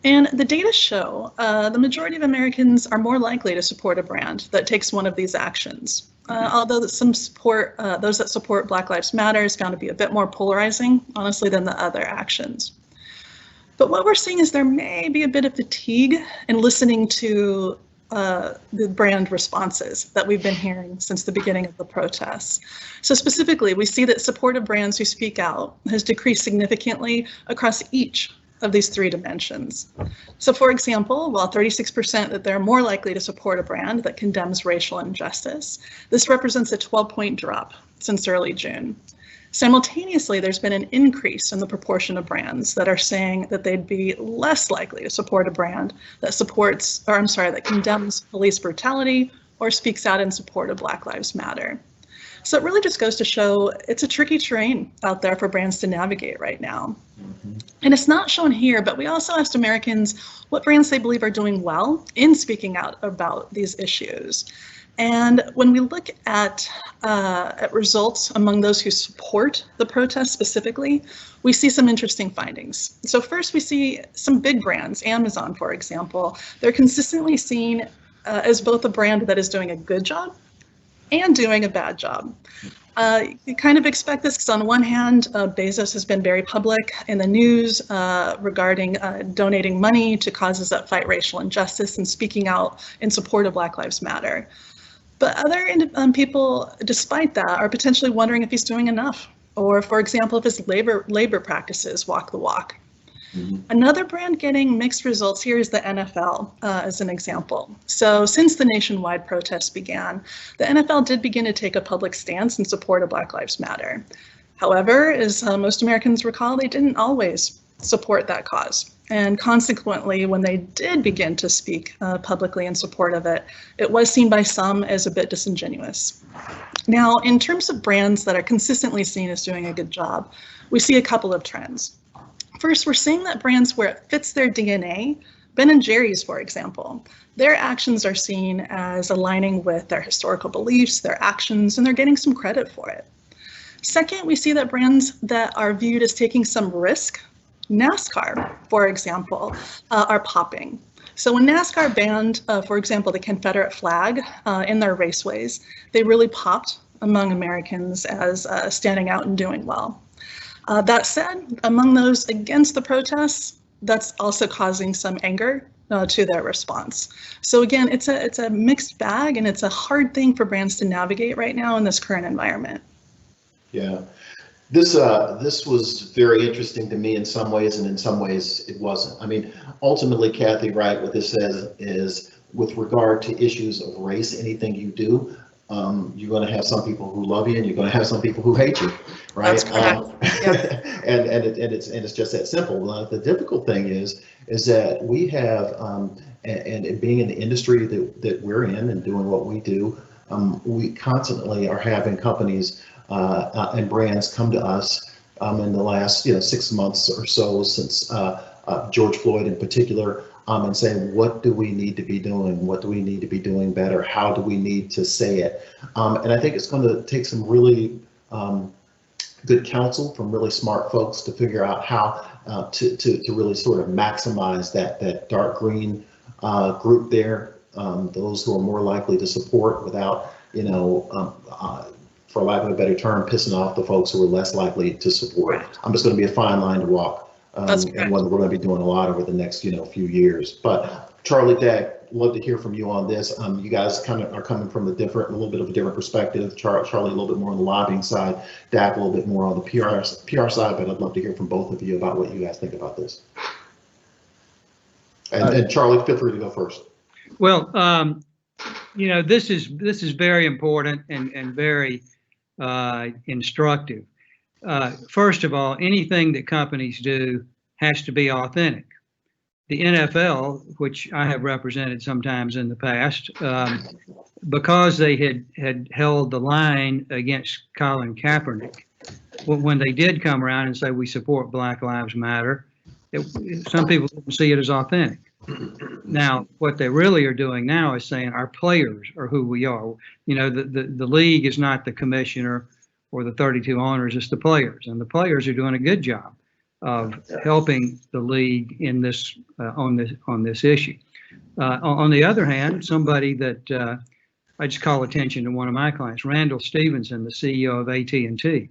C: And the data show the majority of Americans are more likely to support a brand that takes one of these actions. Although some support, those that support Black Lives Matter is found to be a bit more polarizing, honestly, than the other actions. But what we're seeing is there may be a bit of fatigue in listening to the brand responses that we've been hearing since the beginning of the protests. So specifically, we see that support of brands who speak out has decreased significantly across each of these three dimensions. So for example, while 36% that they're more likely to support a brand that condemns racial injustice, this represents a 12-point drop since early June. Simultaneously, there's been an increase in the proportion of brands that are saying that they'd be less likely to support a brand that that condemns police brutality or speaks out in support of Black Lives Matter. So it really just goes to show it's a tricky terrain out there for brands to navigate right now. And it's not shown here, but we also asked Americans what brands they believe are doing well in speaking out about these issues. And when we look at results among those who support the protest specifically, we see some interesting findings. So first, we see some big brands, Amazon, for example, they're consistently seen as both a brand that is doing a good job and doing a bad job. You kind of expect this because on one hand, Bezos has been very public in the news regarding donating money to causes that fight racial injustice and speaking out in support of Black Lives Matter. But other people, despite that, are potentially wondering if he's doing enough, or, for example, if his labor practices walk the walk. Another brand getting mixed results here is the NFL, as an example. So since the nationwide protests began, the NFL did begin to take a public stance in support of Black Lives Matter. However, as most Americans recall, they didn't always support that cause. And consequently, when they did begin to speak publicly in support of it, it was seen by some as a bit disingenuous. Now, in terms of brands that are consistently seen as doing a good job, we see a couple of trends. First, we're seeing that brands where it fits their DNA, Ben & Jerry's, for example, their actions are seen as aligning with their historical beliefs, their actions, and they're getting some credit for it. Second, we see that brands that are viewed as taking some risk, NASCAR, for example, are popping. So when NASCAR banned, for example, the Confederate flag in their raceways, they really popped among Americans as standing out and doing well. That said, among those against the protests, that's also causing some anger to their response. So again, it's a mixed bag, and it's a hard thing for brands to navigate right now in this current environment.
B: Yeah, this was very interesting to me in some ways, and in some ways it wasn't. I mean, ultimately, Kathy, right, what this says is with regard to issues of race, anything you do, you're going to have some people who love you, and you're going to have some people who hate you, right?
C: That's correct. Yep.
B: and it's just that simple. The difficult thing is that we have, and being in the industry that we're in and doing what we do, we constantly are having companies and brands come to us in the last 6 months or so since George Floyd in particular. And saying, what do we need to be doing? What do we need to be doing better? How do we need to say it? And I think it's going to take some really good counsel from really smart folks to figure out how to really sort of maximize that dark green group there, those who are more likely to support without, for lack of a better term, pissing off the folks who are less likely to support. It's going to be a fine line to walk, and one that we're going to be doing a lot over the next, few years. But Charlie, Dag, love to hear from you on this. You guys kind of are coming from a little bit of a different perspective. Charlie a little bit more on the lobbying side, Dag a little bit more on the PR side. But I'd love to hear from both of you about what you guys think about this. And Charlie, feel free to go first.
E: Well, this is very important and very instructive. First of all, anything that companies do has to be authentic. The NFL, which I have represented sometimes in the past, because they had held the line against Colin Kaepernick, when they did come around and say we support Black Lives Matter, some people didn't see it as authentic. Now, what they really are doing now is saying our players are who we are. The league is not the commissioner or the 32 owners, it's the players, and the players are doing a good job of helping the league in this on this issue. On the other hand, somebody that I just call attention to one of my clients, Randall Stevenson, the CEO of AT&T.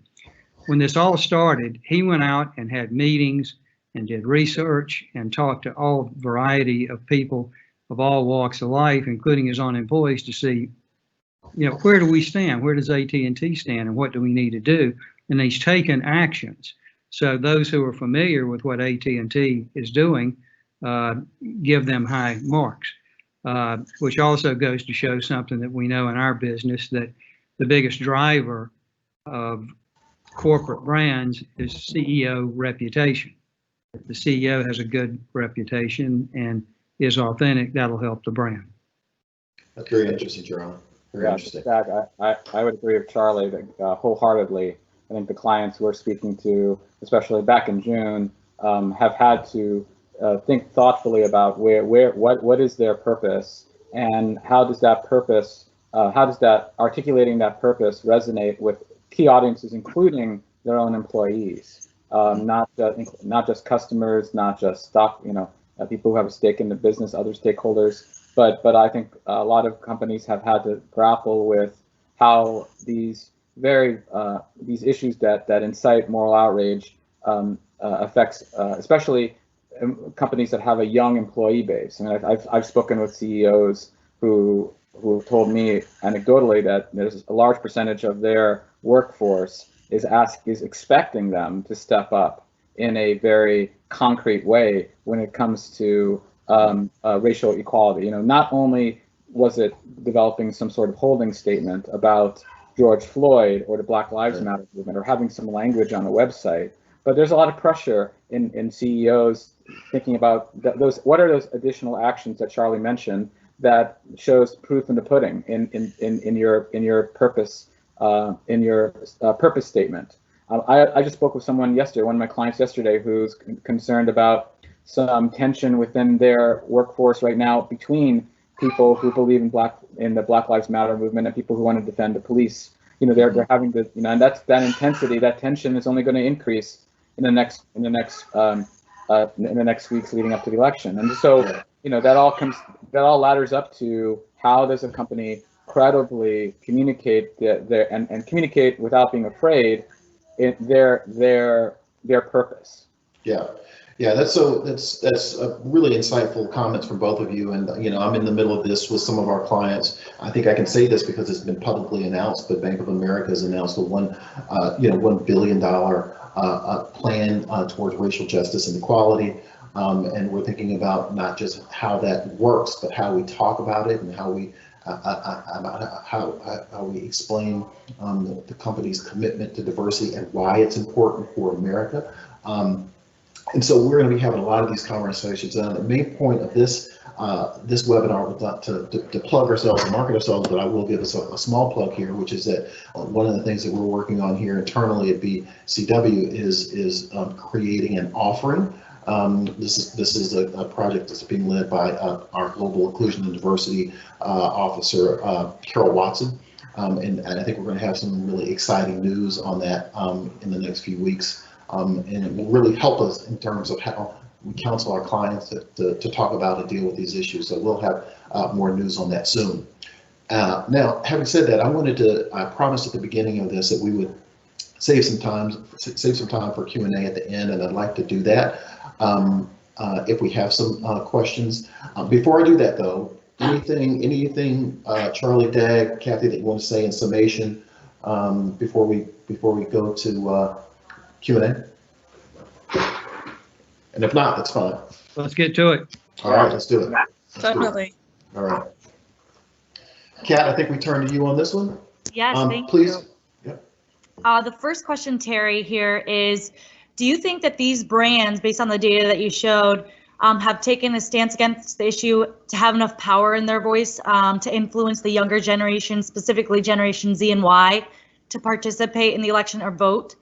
E: When this all started, he went out and had meetings and did research and talked to all variety of people of all walks of life, including his own employees, to see, where do we stand? Where does AT&T stand, and what do we need to do? And he's taken actions. So those who are familiar with what AT&T is doing give them high marks, which also goes to show something that we know in our business, that the biggest driver of corporate brands is CEO reputation. If the CEO has a good reputation and is authentic, that'll help the brand.
B: That's very interesting, Charlie. Very interesting.
D: I would agree with Charlie wholeheartedly. I think the clients we're speaking to, especially back in June, have had to think thoughtfully about what is their purpose, and how does that articulating that purpose resonate with key audiences, including their own employees, not just customers, not just stock, people who have a stake in the business, other stakeholders. But I think a lot of companies have had to grapple with how these issues that incite moral outrage affects, especially companies that have a young employee base. I mean, I've spoken with CEOs who told me anecdotally that there's a large percentage of their workforce is expecting them to step up in a very concrete way when it comes to racial equality. Not only was it developing some sort of holding statement about George Floyd or the Black Lives Matter movement, or having some language on a website, but there's a lot of pressure in CEOs thinking about what are those additional actions that Charlie mentioned that shows proof in the pudding in your purpose purpose statement. I just spoke with someone yesterday, one of my clients yesterday, who's concerned about some tension within their workforce right now between people who believe in the Black Lives Matter movement and people who want to defend the police. They're having to, and that intensity, that tension is only going to increase in the next weeks leading up to the election. And so, that all ladders up to how does a company credibly communicate and communicate without being afraid their purpose.
B: Yeah, that's a really insightful comments from both of you. And I'm in the middle of this with some of our clients. I think I can say this because it's been publicly announced, but Bank of America has announced a $1 billion plan towards racial justice and equality. And we're thinking about not just how that works, but how we talk about it and how we explain the company's commitment to diversity and why it's important for America. And so we're going to be having a lot of these conversations. And the main point of this webinar was not to plug ourselves and market ourselves, but I will give us a small plug here, which is that one of the things that we're working on here internally at BCW is creating an offering. This is a project that's being led by our Global Inclusion and Diversity Officer, Carol Watson. And I think we're going to have some really exciting news on that in the next few weeks. And it will really help us in terms of how we counsel our clients to talk about and deal with these issues. So we'll have more news on that soon. Now, having said that, I promised at the beginning of this that we would save some time for Q&A at the end, and I'd like to do that if we have some questions. Before I do that, though, anything, Charlie, Dag, Kathy, that you want to say in summation before we go to Q&A? And if not, that's fine.
E: Let's get to it.
B: All right, let's do it.
C: Definitely.
B: All right. Kat, I think we turn to you on this one.
F: Yes, thank
B: please.
F: you. The first question, Terry, here is, do you think that these brands, based on the data that you showed, have taken a stance against the issue to have enough power in their voice to influence the younger generation, specifically Generation Z and Y, to participate in the election or vote?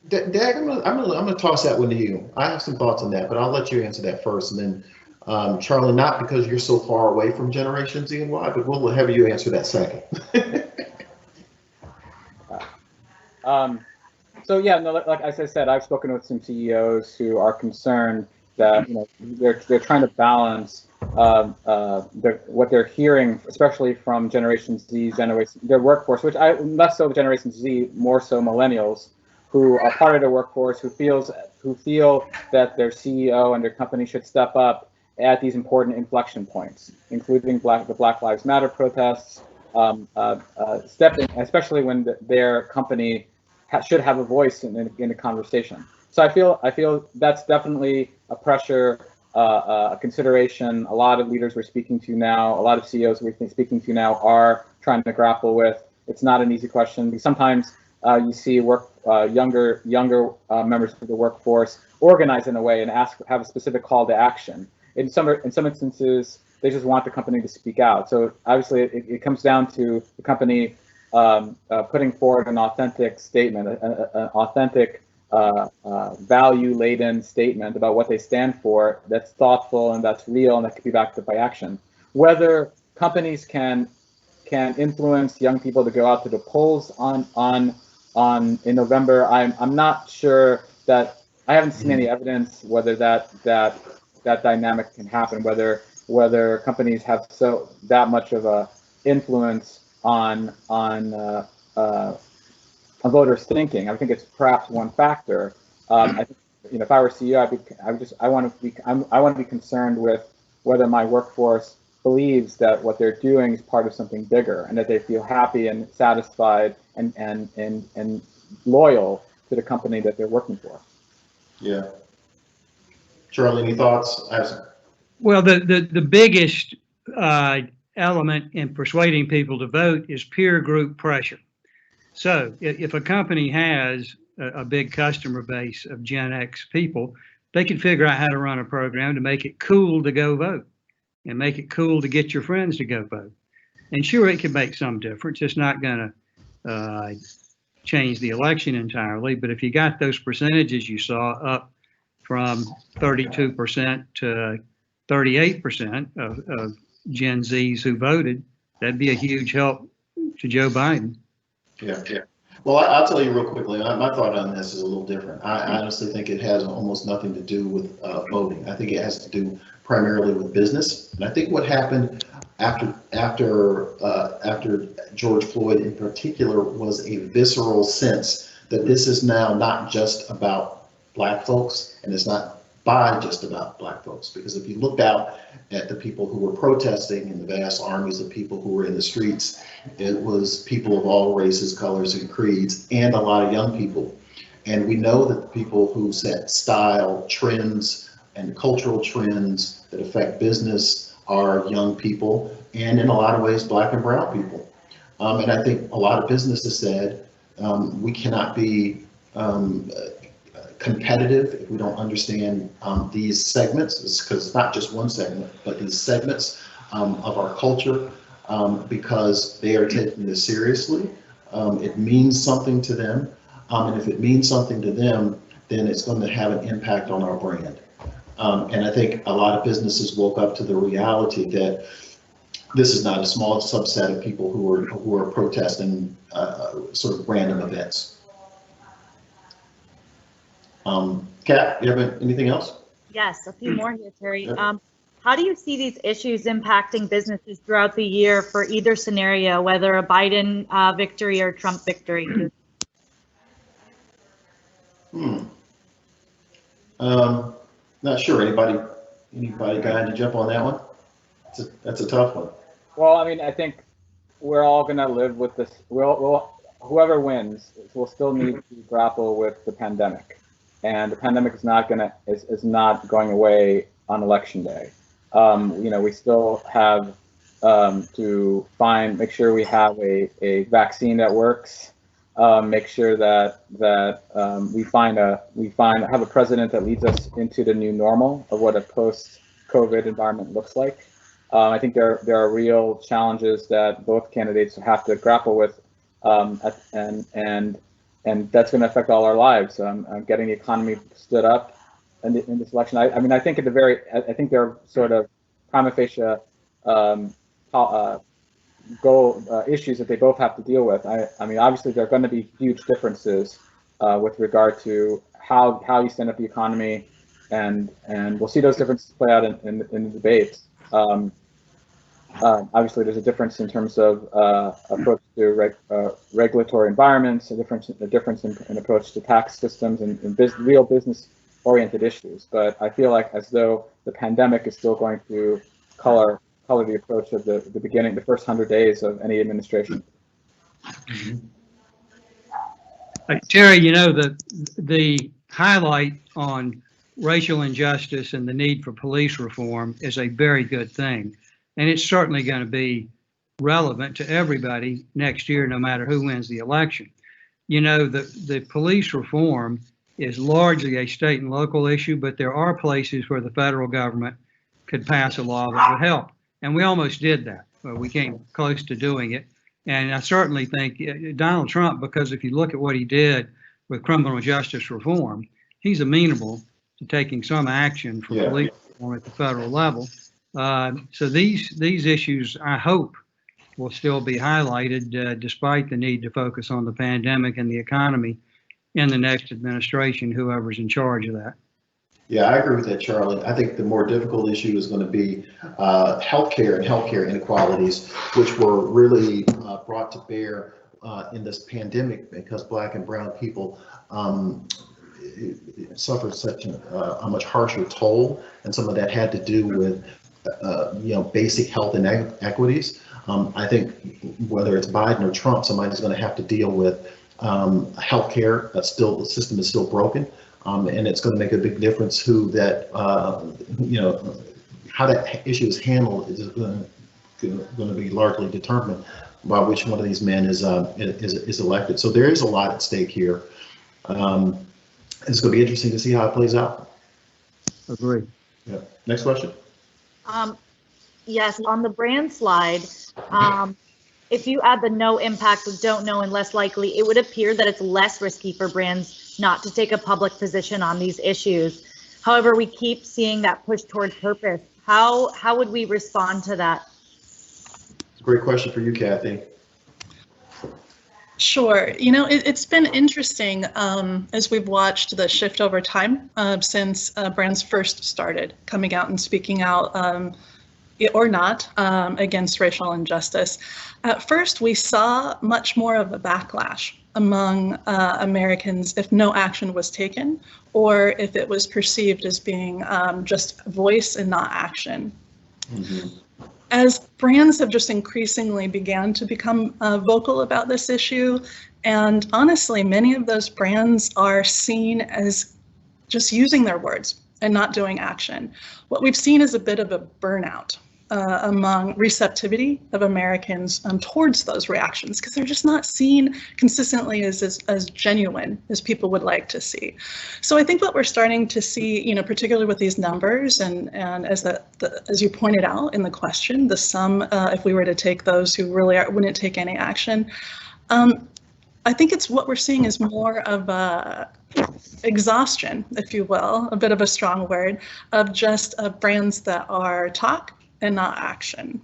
B: Dag, I'm gonna toss that one to you. I have some thoughts on that, but I'll let you answer that first, and then Charlie, not because you're so far away from Generation Z and Y, but we'll have you answer that second.
D: So yeah, no, like as I said, I've spoken with some CEOs who are concerned that they're trying to balance what they're hearing, especially from Generation Z, their workforce, which less so Generation Z, more so millennials, who are part of the workforce, who feel that their CEO and their company should step up at these important inflection points, including the Black Lives Matter protests, stepping, especially when their company should have a voice in the conversation. So I feel that's definitely a pressure, a consideration. A lot of leaders we're speaking to now, a lot of CEOs we're speaking to now are trying to grapple with. It's not an easy question because sometimes you see younger members of the workforce organize in a way and have a specific call to action. In some instances, they just want the company to speak out. So obviously, it comes down to the company putting forward an authentic statement, an authentic value-laden statement about what they stand for that's thoughtful and that's real and that can be backed up by action. Whether companies can influence young people to go out to the polls in November, I'm not sure that I haven't seen any evidence whether that dynamic can happen, whether companies have that much of a influence on voters thinking. I think it's perhaps one factor. I think if I were CEO, I want to be concerned with whether my workforce believes that what they're doing is part of something bigger and that they feel happy and satisfied and loyal to the company that they're working for.
B: Yeah. Charlie, any thoughts?
E: Well, the biggest element in persuading people to vote is peer group pressure. So if a company has a big customer base of Gen X people, they can figure out how to run a program to make it cool to go vote and make it cool to get your friends to go vote. And sure, it can make some difference. It's not going to change the election entirely, but if you got those percentages you saw up from 32% to 38% of Gen Zs who voted, that'd be a huge help to Joe Biden.
B: Yeah. Well, I'll tell you real quickly, my thought on this is a little different. I honestly think it has almost nothing to do with voting. I think it has to do primarily with business. And I think what happened after George Floyd in particular was a visceral sense that this is now not just about Black folks, and it's not by just about Black folks. Because if you looked out at the people who were protesting and the vast armies of people who were in the streets, it was people of all races, colors, and creeds, and a lot of young people. And we know that the people who set style, trends, and cultural trends that affect business are young people, and in a lot of ways, Black and brown people. And I think a lot of businesses said, we cannot be competitive if we don't understand these segments, because it's not just one segment, but these segments of our culture, because they are taking this seriously. It means something to them, and if it means something to them, then it's going to have an impact on our brand. And I think a lot of businesses woke up to the reality that this is not a small subset of people who are protesting sort of random events. Kat, you have anything else?
F: Yes, a few more here, Terry. how do you see these issues impacting businesses throughout the year for either scenario, whether a Biden victory or Trump victory?
B: Not sure. Anybody got to jump on that one? That's a tough one.
D: Well, I mean, I think we're all going to live with this. Whoever wins will still need to grapple with the pandemic, and the pandemic is not going away on election day. We still have to make sure we have a vaccine that works. Make sure that we have a president that leads us into the new normal of what a post-COVID environment looks like. I think there are real challenges that both candidates have to grapple with, and that's going to affect all our lives. Getting the economy stood up in this election. I think I think there are sort of prima facie issues that they both have to deal with. I mean, obviously there are going to be huge differences with regard to how you stand up the economy, and we'll see those differences play out in the debates. Obviously, there's a difference in terms of approach to regulatory environments, a difference in approach to tax systems and real business-oriented issues. But I feel like as though the pandemic is still going to color the approach of the beginning, the first 100 days of any administration.
E: Terry, the highlight on racial injustice and the need for police reform is a very good thing. And it's certainly going to be relevant to everybody next year, no matter who wins the election. The police reform is largely a state and local issue, but there are places where the federal government could pass a law that would help. And we almost did that. We came close to doing it. And I certainly think Donald Trump, because if you look at what he did with criminal justice reform, he's amenable to taking some action for police reform at the federal level. So these issues, I hope, will still be highlighted despite the need to focus on the pandemic and the economy in the next administration, whoever's in charge of that.
B: Yeah, I agree with that, Charlie. I think the more difficult issue is going to be healthcare and healthcare inequalities, which were really brought to bear in this pandemic because Black and brown people suffered such a much harsher toll, and some of that had to do with basic health inequities. I think whether it's Biden or Trump, somebody's going to have to deal with healthcare. The system is still broken. And it's going to make a big difference how that issue is handled is going to be largely determined by which one of these men is elected. So there is a lot at stake here. It's going to be interesting to see how it plays out.
E: Agree.
B: Yeah. Next question.
F: Yes, on the brand slide, if you add the no impact with don't know and less likely, it would appear that it's less risky for brands not to take a public position on these issues. However, we keep seeing that push towards purpose. How would we respond to that?
B: It's a great question for you, Kathy.
C: Sure. It's been interesting as we've watched the shift over time since brands first started coming out and speaking out or not against racial injustice. At first, we saw much more of a backlash among Americans if no action was taken, or if it was perceived as being just voice and not action. Mm-hmm. As brands have just increasingly began to become vocal about this issue, and honestly, many of those brands are seen as just using their words and not doing action. What we've seen is a bit of a burnout among receptivity of Americans towards those reactions, because they're just not seen consistently as genuine as people would like to see. So I think what we're starting to see, particularly with these numbers, and as you pointed out in the question, the sum, if we were to take those who really wouldn't take any action, I think what we're seeing is more of a exhaustion, if you will, a bit of a strong word, of just brands that are talk and not action.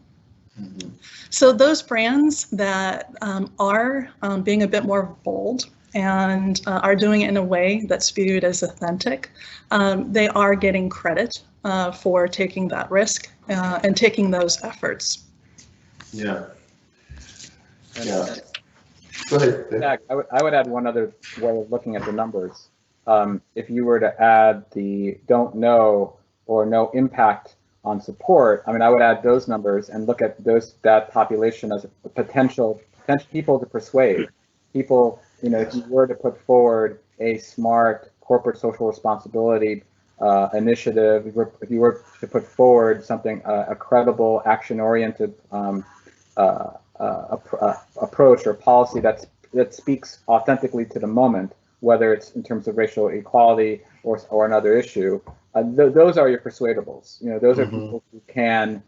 C: Mm-hmm. So those brands that are being a bit more bold and are doing it in a way that's viewed as authentic, they are getting credit for taking that risk and taking those efforts.
B: Yeah. Yeah. Go ahead.
D: Zach, I would add one other way of looking at the numbers. If you were to add the don't know or no impact on support, I mean, I would add those numbers and look at that population as a potential people to persuade. People, if you were to put forward a smart corporate social responsibility initiative, if you were to put forward something, a credible, action-oriented approach or policy that speaks authentically to the moment, whether it's in terms of racial equality or another issue, those are your persuadables. Those are people who can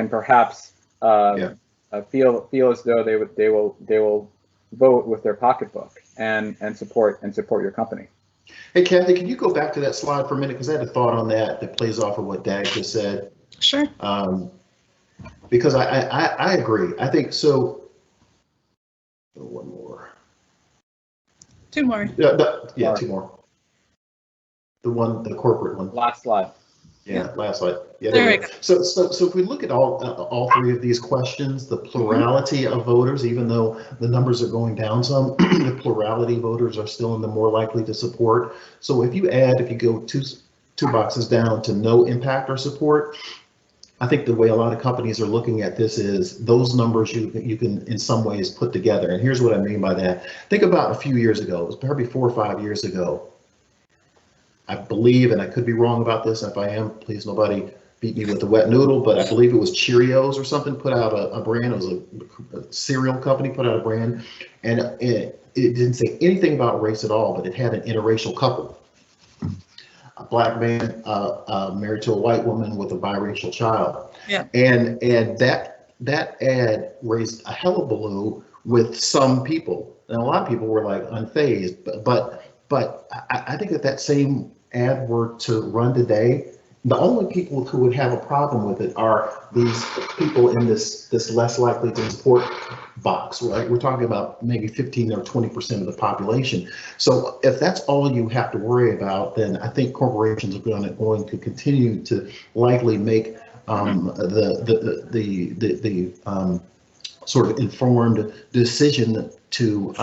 D: perhaps feel as though they will vote with their pocketbook and support your company.
B: Hey, Kathy, can you go back to that slide for a minute? Because I had a thought on that plays off of what Dag just said.
C: Sure.
B: Because I agree. I think so. One more.
C: Two more.
B: Yeah, two more. The corporate one.
D: Last slide.
B: Yeah, last slide. Yeah,
C: there we go.
B: So if we look at all three of these questions, the plurality of voters, even though the numbers are going down some, the plurality of voters are still in the more likely to support. So if you go two boxes down to no impact or support, I think the way a lot of companies are looking at this is those numbers you can in some ways put together. And here's what I mean by that. Think about a few years ago, it was probably 4 or 5 years ago. I believe, and I could be wrong about this, and if I am, please nobody beat me with a wet noodle, but I believe it was Cheerios or something put out a brand. It was a cereal company put out a brand, and it didn't say anything about race at all, but it had an interracial couple. A black man married to a white woman with a biracial child.
C: Yeah.
B: And that ad raised a hullabaloo with some people, and a lot of people were like unfazed. But I think if that same ad were to run today, the only people who would have a problem with it are these people in this less likely to support box, right? We're talking about maybe 15 or 20% of the population. So if that's all you have to worry about, then I think corporations are going to continue to likely make the sort of informed decision to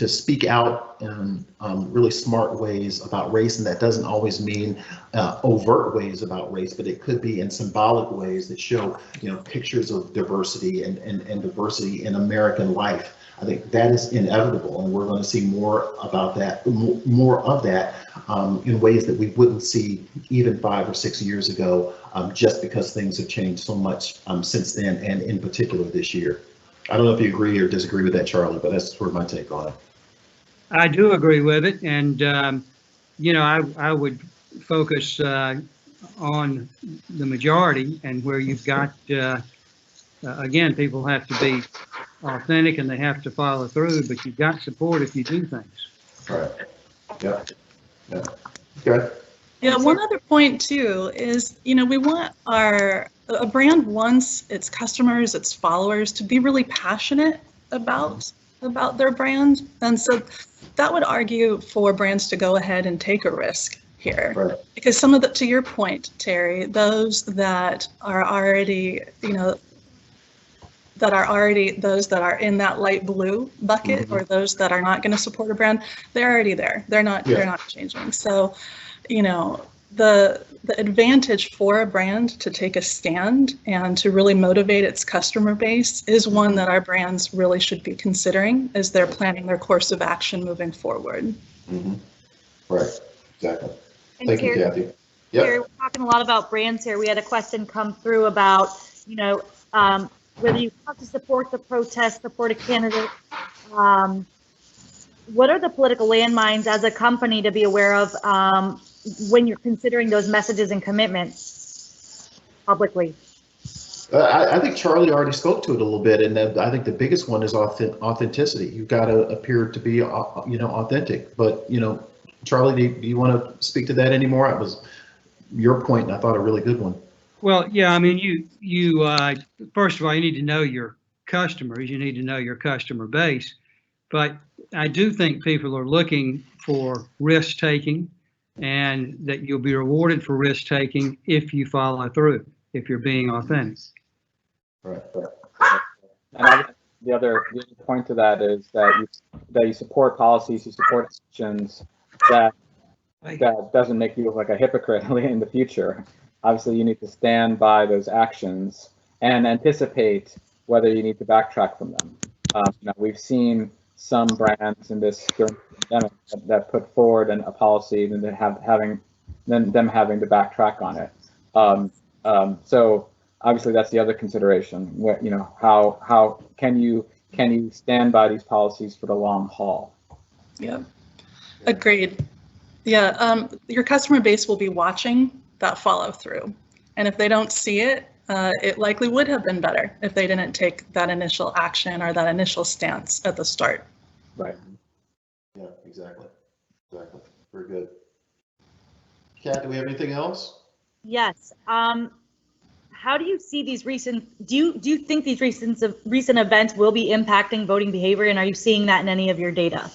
B: speak out in really smart ways about race, and that doesn't always mean overt ways about race, but it could be in symbolic ways that show pictures of diversity and diversity in American life. I think that is inevitable, and we're going to see more about that, more of that in ways that we wouldn't see even 5 or 6 years ago, just because things have changed so much since then, and in particular this year. I don't know if you agree or disagree with that, Charlie, but that's sort of my take on it.
E: I do agree with it, and I would focus on the majority, and where you've got again, people have to be authentic and they have to follow through, but you've got support if you do things.
B: Right. Yeah. Yeah. Okay.
C: Yeah, one other point too is, we want a brand wants its customers, its followers to be really passionate about their brand. And so that would argue for brands to go ahead and take a risk here.
B: Right.
C: Because to your point, Terry, those that are already, those that are in that light blue bucket, or those that are not going to support a brand, they're already there. They're not changing. So, the advantage for a brand to take a stand and to really motivate its customer base is one that our brands really should be considering as they're planning their course of action moving forward.
B: Right, exactly.
F: And
B: Thank you, Kathy.
F: Yep. We're talking a lot about brands here. We had a question come through about, whether you have to support the protest, support a candidate. What are the political landmines as a company to be aware of when you're considering those messages and commitments publicly?
B: I think Charlie already spoke to it a little bit, and I think the biggest one is authenticity. You've got to appear to be, authentic. But Charlie, do you want to speak to that anymore? It was your point, and I thought a really good one.
E: Well, yeah, I mean, you first of all, you need to know your customers. You need to know your customer base. But I do think people are looking for risk taking. and that you'll be rewarded for risk taking if you follow through, if you're being authentic.
B: Right.
D: And the other point to that is that you support policies, you support actions that doesn't make you look like a hypocrite in the future. Obviously, you need to stand by those actions and anticipate whether you need to backtrack from them. We've seen some brands in this during the pandemic that put forward a policy and then them having to backtrack on it. So obviously that's the other consideration. How can you stand by these policies for the long haul?
C: Yeah, agreed. Yeah, your customer base will be watching that follow through, and if they don't see it, it likely would have been better if they didn't take that initial action or that initial stance at the start.
D: Right.
B: Yeah, exactly. Very good. Kat, do we have anything else?
F: Yes. How do you see these recent? Do you think these recent events will be impacting voting behavior, and are you seeing that in any of your data?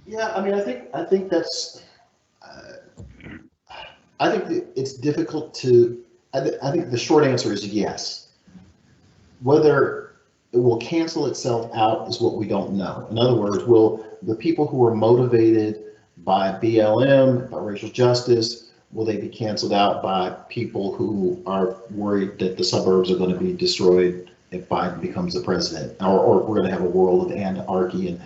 B: Yeah, I mean, I think that's. I think it's difficult to. I think the short answer is yes. Whether it will cancel itself out is what we don't know. In other words, will the people who are motivated by BLM, by racial justice, will they be canceled out by people who are worried that the suburbs are going to be destroyed if Biden becomes the president, or we're going to have a world of anarchy? And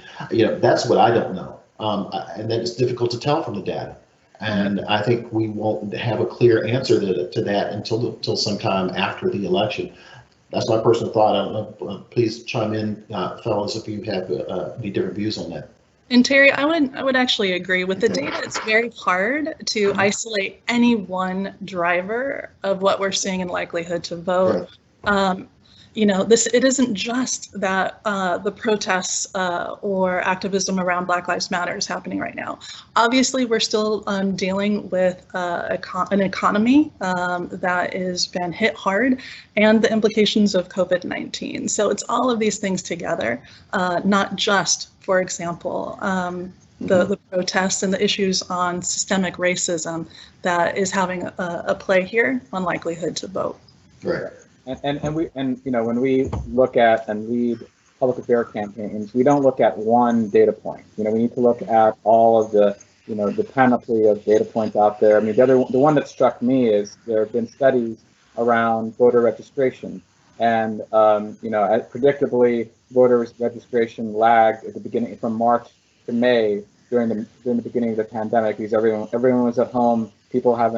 B: that's what I don't know, and that it's difficult to tell from the data. And I think we won't have a clear answer to that until sometime after the election. That's my personal thought. I don't know. Please chime in, fellas, if you have any different views on that.
C: And Terry, I would actually agree with the data. It's very hard to isolate any one driver of what we're seeing in likelihood to vote. Right. It isn't just that the protests or activism around Black Lives Matter is happening right now. Obviously, we're still dealing with an economy that has been hit hard, and the implications of COVID-19. So it's all of these things together, not just, for example, the protests and the issues on systemic racism that is having a play here on likelihood to vote.
B: Right.
D: And when we look at and lead public affairs campaigns, we don't look at one data point. We need to look at all of the panoply of data points out there. I mean, the one that struck me is there have been studies around voter registration, and predictably, voter registration lagged at the beginning from March to May during the beginning of the pandemic because everyone was at home. People had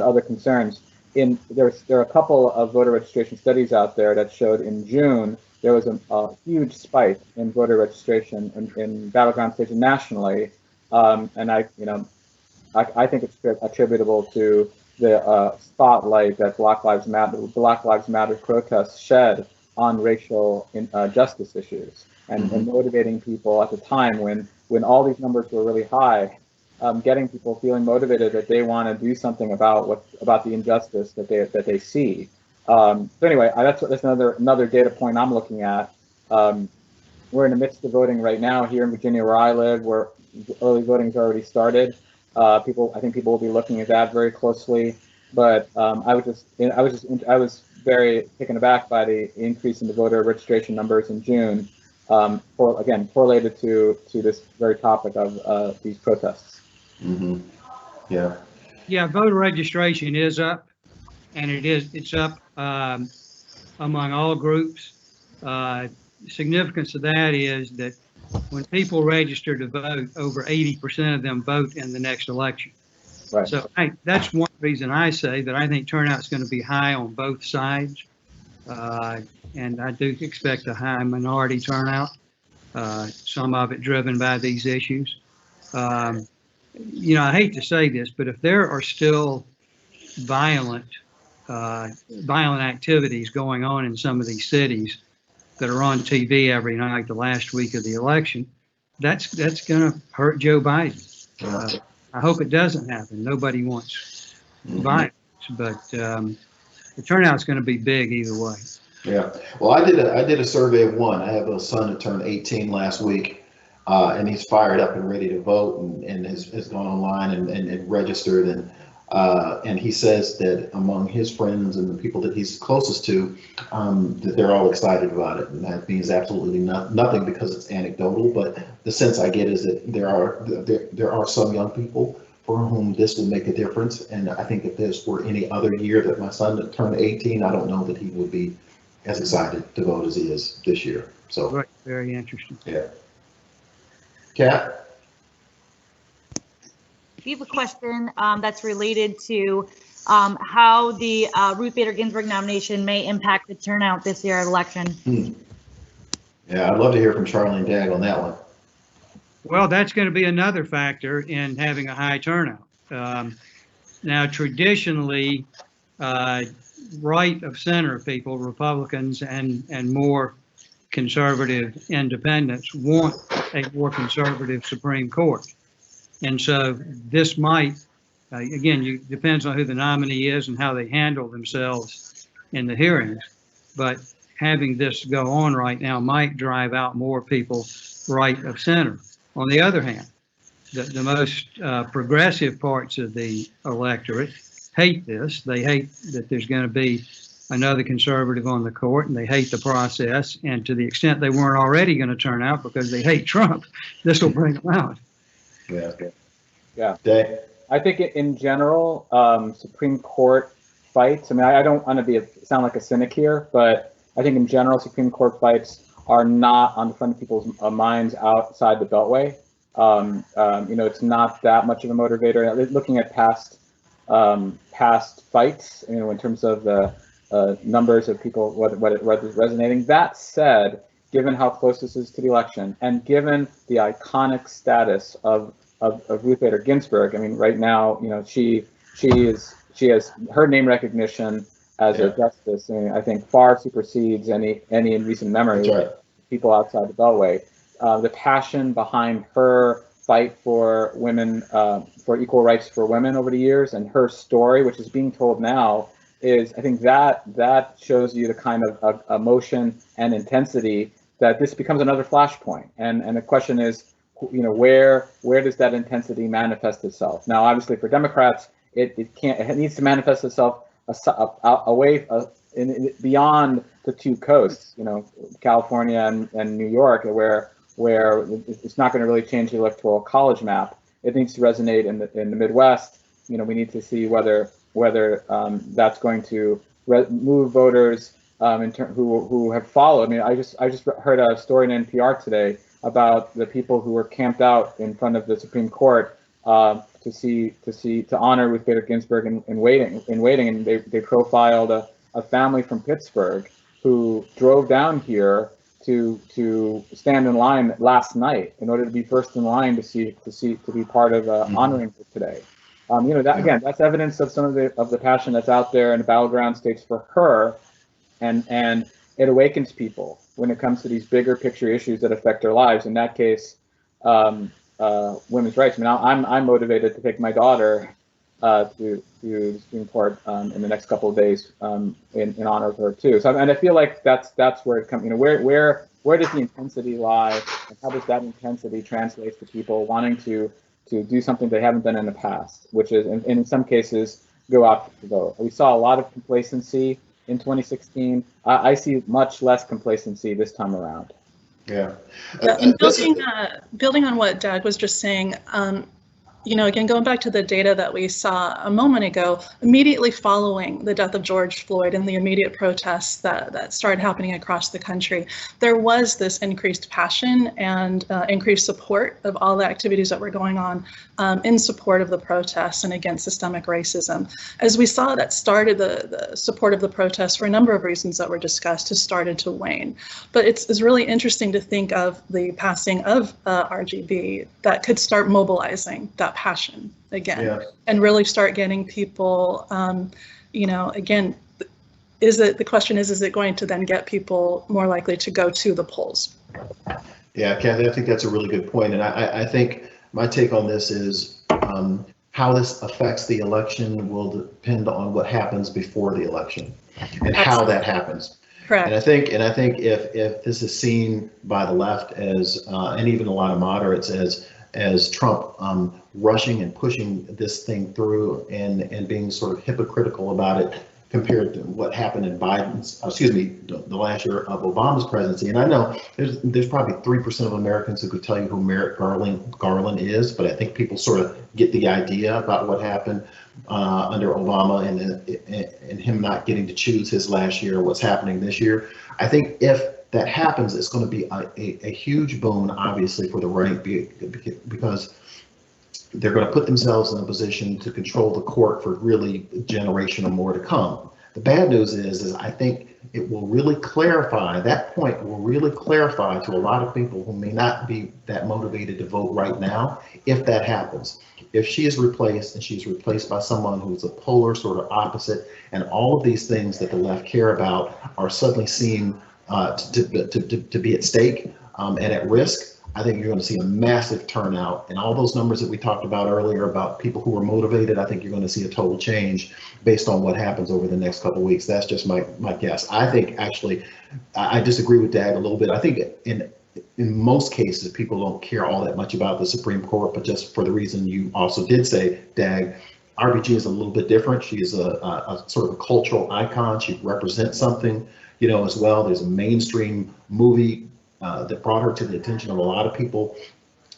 D: other concerns. There are a couple of voter registration studies out there that showed in June there was a huge spike in voter registration in battleground states nationally, and I think it's attributable to the spotlight that Black Lives Matter protests shed on racial justice issues and motivating people at the time when all these numbers were really high. Getting people feeling motivated that they want to do something about the injustice that they see. So anyway, that's another data point I'm looking at. We're in the midst of voting right now here in Virginia, where I live, where early voting has already started. I think people will be looking at that very closely. But I was very taken aback by the increase in the voter registration numbers in June, correlated to this very topic of these protests.
B: Mm-hmm. Yeah.
E: Yeah, voter registration is up, and it's up among all groups. Significance of that is that when people register to vote, over 80% of them vote in the next election.
D: Right.
E: So that's one reason I say that I think turnout is going to be high on both sides, and I do expect a high minority turnout. Some of it driven by these issues. I hate to say this, but if there are still violent activities going on in some of these cities that are on TV every night the last week of the election, that's going to hurt Joe Biden. I hope it doesn't happen. Nobody wants violence, but the turnout's going to be big either way.
B: Yeah. Well, I did a survey of one. I have a son that turned 18 last week. and he's fired up and ready to vote, and has gone online and registered, and he says that among his friends and the people that he's closest to, that they're all excited about it, and that means absolutely nothing because it's anecdotal. But the sense I get is that there are some young people for whom this will make a difference, and I think if this were any other year that my son turned 18, I don't know that he would be as excited to vote as he is this year. So
E: Right, very interesting.
B: yeah. Kat?
F: We have a question that's related to how the Ruth Bader Ginsburg nomination may impact the turnout this year at election.
B: Yeah, I'd love to hear from Charlene Dagg on that one.
E: Well, that's going to be another factor in having a high turnout. Now, traditionally, right of center people, Republicans and more conservative independents, want a more conservative Supreme Court. And so this might, again, depends on who the nominee is and how they handle themselves in the hearings. But having this go on right now might drive out more people right of center. On the other hand, the most progressive parts of the electorate hate this. They hate that there's going to be another conservative on the court, and they hate the process. And to the extent they weren't already going to turn out because they hate Trump, this will bring them out.
D: Yeah.
B: Dagg?
D: I think in general, Supreme Court fights, I mean, I don't want to sound like a cynic here, but I think in general, Supreme Court fights are not on the front of people's minds outside the Beltway. It's not that much of a motivator. Looking at past fights, in terms of the numbers of people, what is resonating. That said, given how close this is to the election, and given the iconic status of Ruth Bader Ginsburg, I mean, right now, she has her name recognition as a justice, I think far supersedes any in recent memory.
B: That's right.
D: People outside the Beltway. The passion behind her fight for women, for equal rights for women over the years, and her story, which is being told now, is, I think that shows you the kind of emotion and intensity that this becomes another flashpoint. And the question is, where does that intensity manifest itself? Now, obviously, for Democrats, it needs to manifest itself away beyond the two coasts, California and New York, where it's not going to really change the electoral college map. It needs to resonate in the Midwest. We need to see whether that's going to move voters who have followed. I mean, I just heard a story in NPR today about the people who were camped out in front of the Supreme Court to honor Ruth Bader Ginsburg in waiting, and they profiled a family from Pittsburgh who drove down here to stand in line last night in order to be first in line to be part of honoring her today. Again, that's evidence of some of the passion that's out there in the battleground states for her, and it awakens people when it comes to these bigger picture issues that affect their lives. In that case, women's rights. I mean, I'm motivated to take my daughter to the Supreme Court in the next couple of days in honor of her too. So, and I feel like that's where it comes. Where does the intensity lie, and how does that intensity translate to people wanting to do something they haven't done in the past, which is, in some cases, go out to vote. We saw a lot of complacency in 2016. I see much less complacency this time around.
B: Yeah.
C: And building on what Doug was just saying, again, going back to the data that we saw a moment ago, immediately following the death of George Floyd and the immediate protests that started happening across the country, there was this increased passion and increased support of all the activities that were going on in support of the protests and against systemic racism. As we saw, that started the support of the protests for a number of reasons that were discussed has started to wane. But it's really interesting to think of the passing of RGB that could start mobilizing that passion again, and really start getting people, again, the question is it going to then get people more likely to go to the polls?
B: Yeah, Kathy, I think that's a really good point. And I think my take on this is how this affects the election will depend on what happens before the election and how that happens.
C: Correct.
B: And I think if this is seen by the left as and even a lot of moderates as Trump rushing and pushing this thing through and being sort of hypocritical about it compared to what happened in the last year of Obama's presidency. And I know there's probably 3% of Americans who could tell you who Merrick Garland is, but I think people sort of get the idea about what happened under Obama and him not getting to choose his last year, what's happening this year. I think if that happens, it's going to be a huge boon, obviously, for the right, because they're going to put themselves in a position to control the court for really a generation or more to come. The bad news is I think it will really clarify, that point will really clarify to a lot of people who may not be that motivated to vote right now, if that happens. If she is replaced and she's replaced by someone who's a polar sort of opposite, and all of these things that the left care about are suddenly seen to be at stake and at risk, I think you're going to see a massive turnout, and all those numbers that we talked about earlier about people who are motivated, I think you're going to see a total change based on what happens over the next couple of weeks. That's just my guess. I think actually, I disagree with Dag a little bit. I think in most cases, people don't care all that much about the Supreme Court, but just for the reason you also did say, Dag, RBG is a little bit different. She is a sort of a cultural icon. She represents something, as well. There's a mainstream movie that brought her to the attention of a lot of people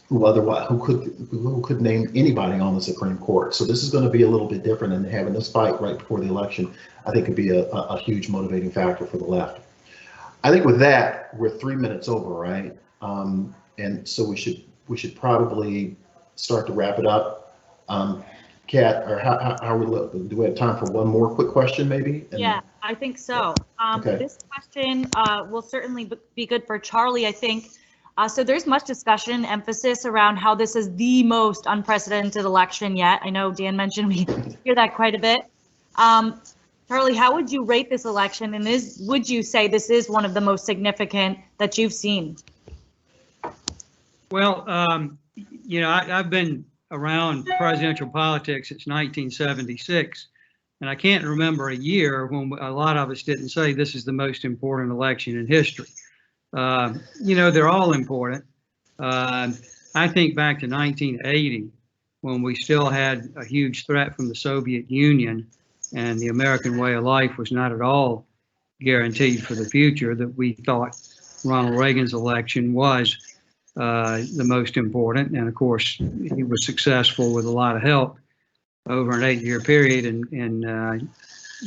B: who could name anybody on the Supreme Court. So this is going to be a little bit different, and having this fight right before the election, I think, could be a huge motivating factor for the left. I think with that, we're 3 minutes over, right? And so we should probably start to wrap it up. Kat, or how do we have time for one more quick question, maybe?
F: Yeah, I think so.
B: Okay.
F: This question will certainly be good for Charlie, I think. So there's much discussion, emphasis around how this is the most unprecedented election yet. I know Dan mentioned we hear that quite a bit. Charlie, how would you rate this election, and would you say this is one of the most significant that you've seen?
E: Well, I've been around presidential politics since 1976, and I can't remember a year when a lot of us didn't say this is the most important election in history. They're all important. I think back to 1980, when we still had a huge threat from the Soviet Union, and the American way of life was not at all guaranteed for the future, that we thought Ronald Reagan's election was the most important. And of course, he was successful with a lot of help over an 8-year period, and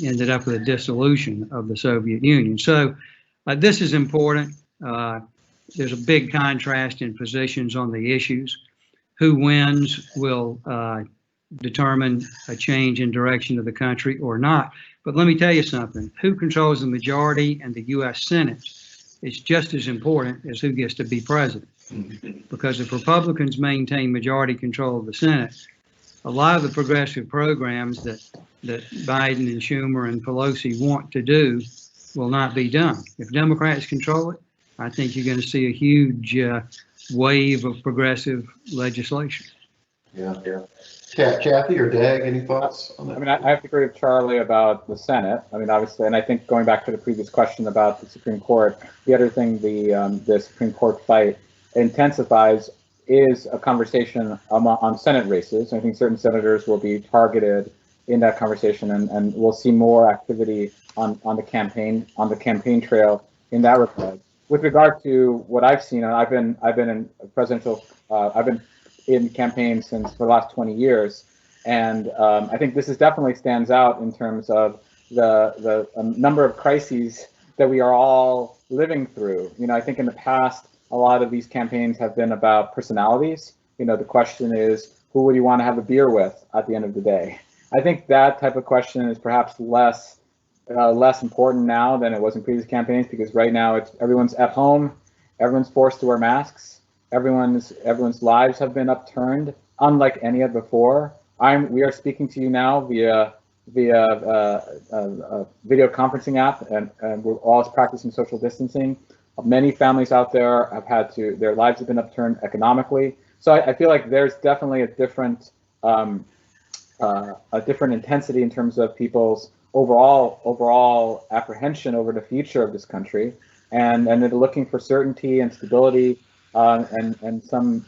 E: ended up with a dissolution of the Soviet Union. So this is important. There's a big contrast in positions on the issues. Who wins will determine a change in direction of the country or not. But let me tell you something. Who controls the majority and the U.S. Senate is just as important as who gets to be president. Because if Republicans maintain majority control of the Senate, a lot of the progressive programs that Biden and Schumer and Pelosi want to do will not be done. If Democrats control it, I think you're going to see a huge wave of progressive legislation.
B: Yeah. Kathy or Dag, any thoughts on that?
D: I mean, I have to agree with Charlie about the Senate. I mean, obviously, and I think going back to the previous question about the Supreme Court, the other thing the Supreme Court fight intensifies is a conversation on Senate races. I think certain senators will be targeted in that conversation, and we'll see more activity on the campaign trail in that regard. With regard to what I've seen, and I've been in campaigns for the last 20 years, and I think this definitely stands out in terms of the number of crises that we are all living through. I think in the past, a lot of these campaigns have been about personalities. The question is, who would you want to have a beer with at the end of the day? I think that type of question is perhaps less important now than it was in previous campaigns, because right now everyone's at home, everyone's forced to wear masks, everyone's lives have been upturned, unlike any of before. We are speaking to you now via a video conferencing app, and we're all practicing social distancing. Many families out there have their lives have been upturned economically. So I feel like there's definitely a different intensity in terms of people's overall apprehension over the future of this country, and they're looking for certainty and stability, and some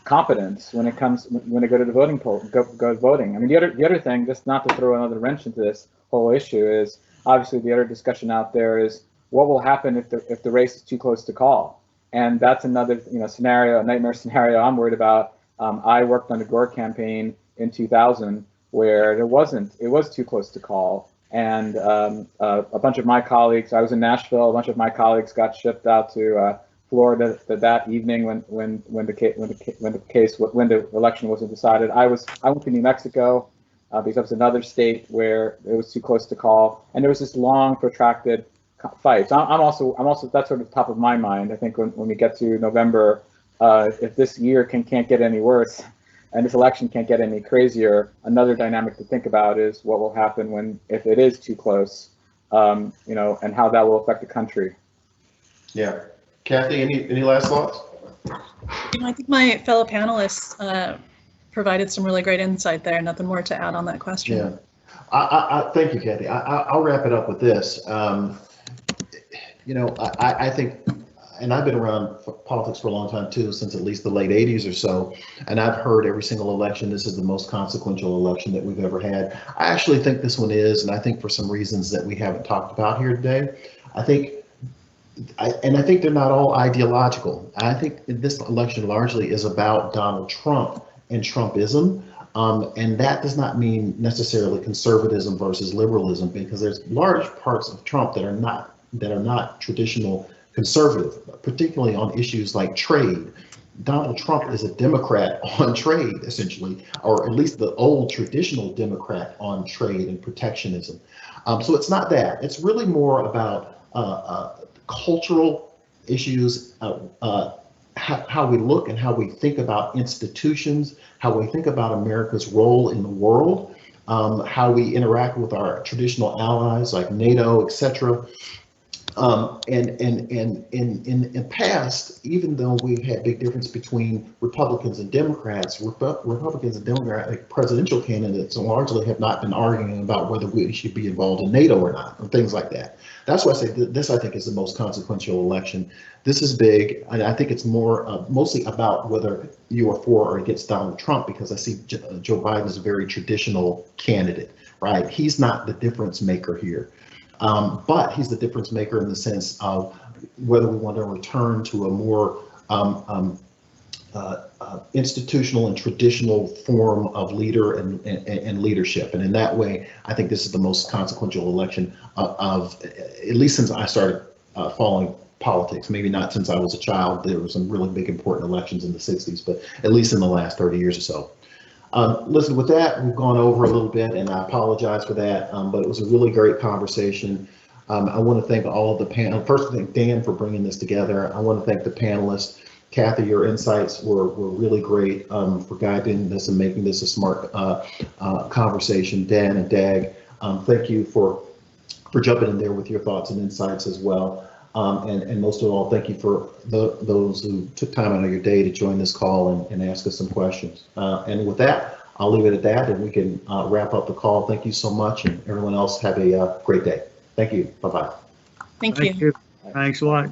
D: competence when they go to the voting poll, go voting. I mean, the other thing, just not to throw another wrench into this whole issue, is obviously the other discussion out there is what will happen if the race is too close to call, and that's another scenario, a nightmare scenario I'm worried about. I worked on the Gore campaign in 2000 where it was too close to call, and a bunch of my colleagues, I was in Nashville, a bunch of my colleagues got shipped out to Florida that evening when the election wasn't decided. I went to New Mexico because that was another state where it was too close to call, and there was this long protracted fight. So I'm also that's sort of top of my mind. I think when we get to November, if this year can't get any worse, and this election can't get any crazier, another dynamic to think about is what will happen if it is too close, and how that will affect the country.
B: Yeah. Kathy, any last thoughts?
C: I think my fellow panelists provided some really great insight there. Nothing more to add on that question.
B: Yeah. I thank you, Kathy. I'll wrap it up with this. I think, and I've been around politics for a long time too, since at least the late 80s or so, and I've heard every single election, this is the most consequential election that we've ever had. I actually think this one is, and I think for some reasons that we haven't talked about here today, I think they're not all ideological. I think this election largely is about Donald Trump and Trumpism. And that does not mean necessarily conservatism versus liberalism, because there's large parts of Trump that are not traditional conservative, particularly on issues like trade. Donald Trump is a Democrat on trade, essentially, or at least the old traditional Democrat on trade and protectionism. So it's not that. It's really more about cultural issues, how we look and how we think about institutions, how we think about America's role in the world, how we interact with our traditional allies like NATO, etc. And in the past, even though we've had big difference between Republicans and Democrats, Republicans and Democratic presidential candidates largely have not been arguing about whether we should be involved in NATO or not, or things like that. That's why I say this, I think, is the most consequential election. This is big, and I think it's more mostly about whether you are for or against Donald Trump, because I see Joe Biden as a very traditional candidate, right? He's not the difference maker here. But he's the difference maker in the sense of whether we want to return to a more institutional and traditional form of leader and leadership. And in that way, I think this is the most consequential election of at least since I started following politics. Maybe not since I was a child. There were some really big important elections in the 60s, but at least in the last 30 years or so. Listen, with that, we've gone over a little bit, and I apologize for that, but it was a really great conversation. I want to thank all of the panel. First, thank Dan for bringing this together. I want to thank the panelists. Kathy, your insights were really great for guiding this and making this a smart conversation. Dan and Dag, thank you for jumping in there with your thoughts and insights as well. And most of all, thank you for those who took time out of your day to join this call and ask us some questions. And with that, I'll leave it at that, and we can wrap up the call. Thank you so much, and everyone else have a great day. Thank you. Bye-bye.
C: Thank you.
E: Thanks a lot.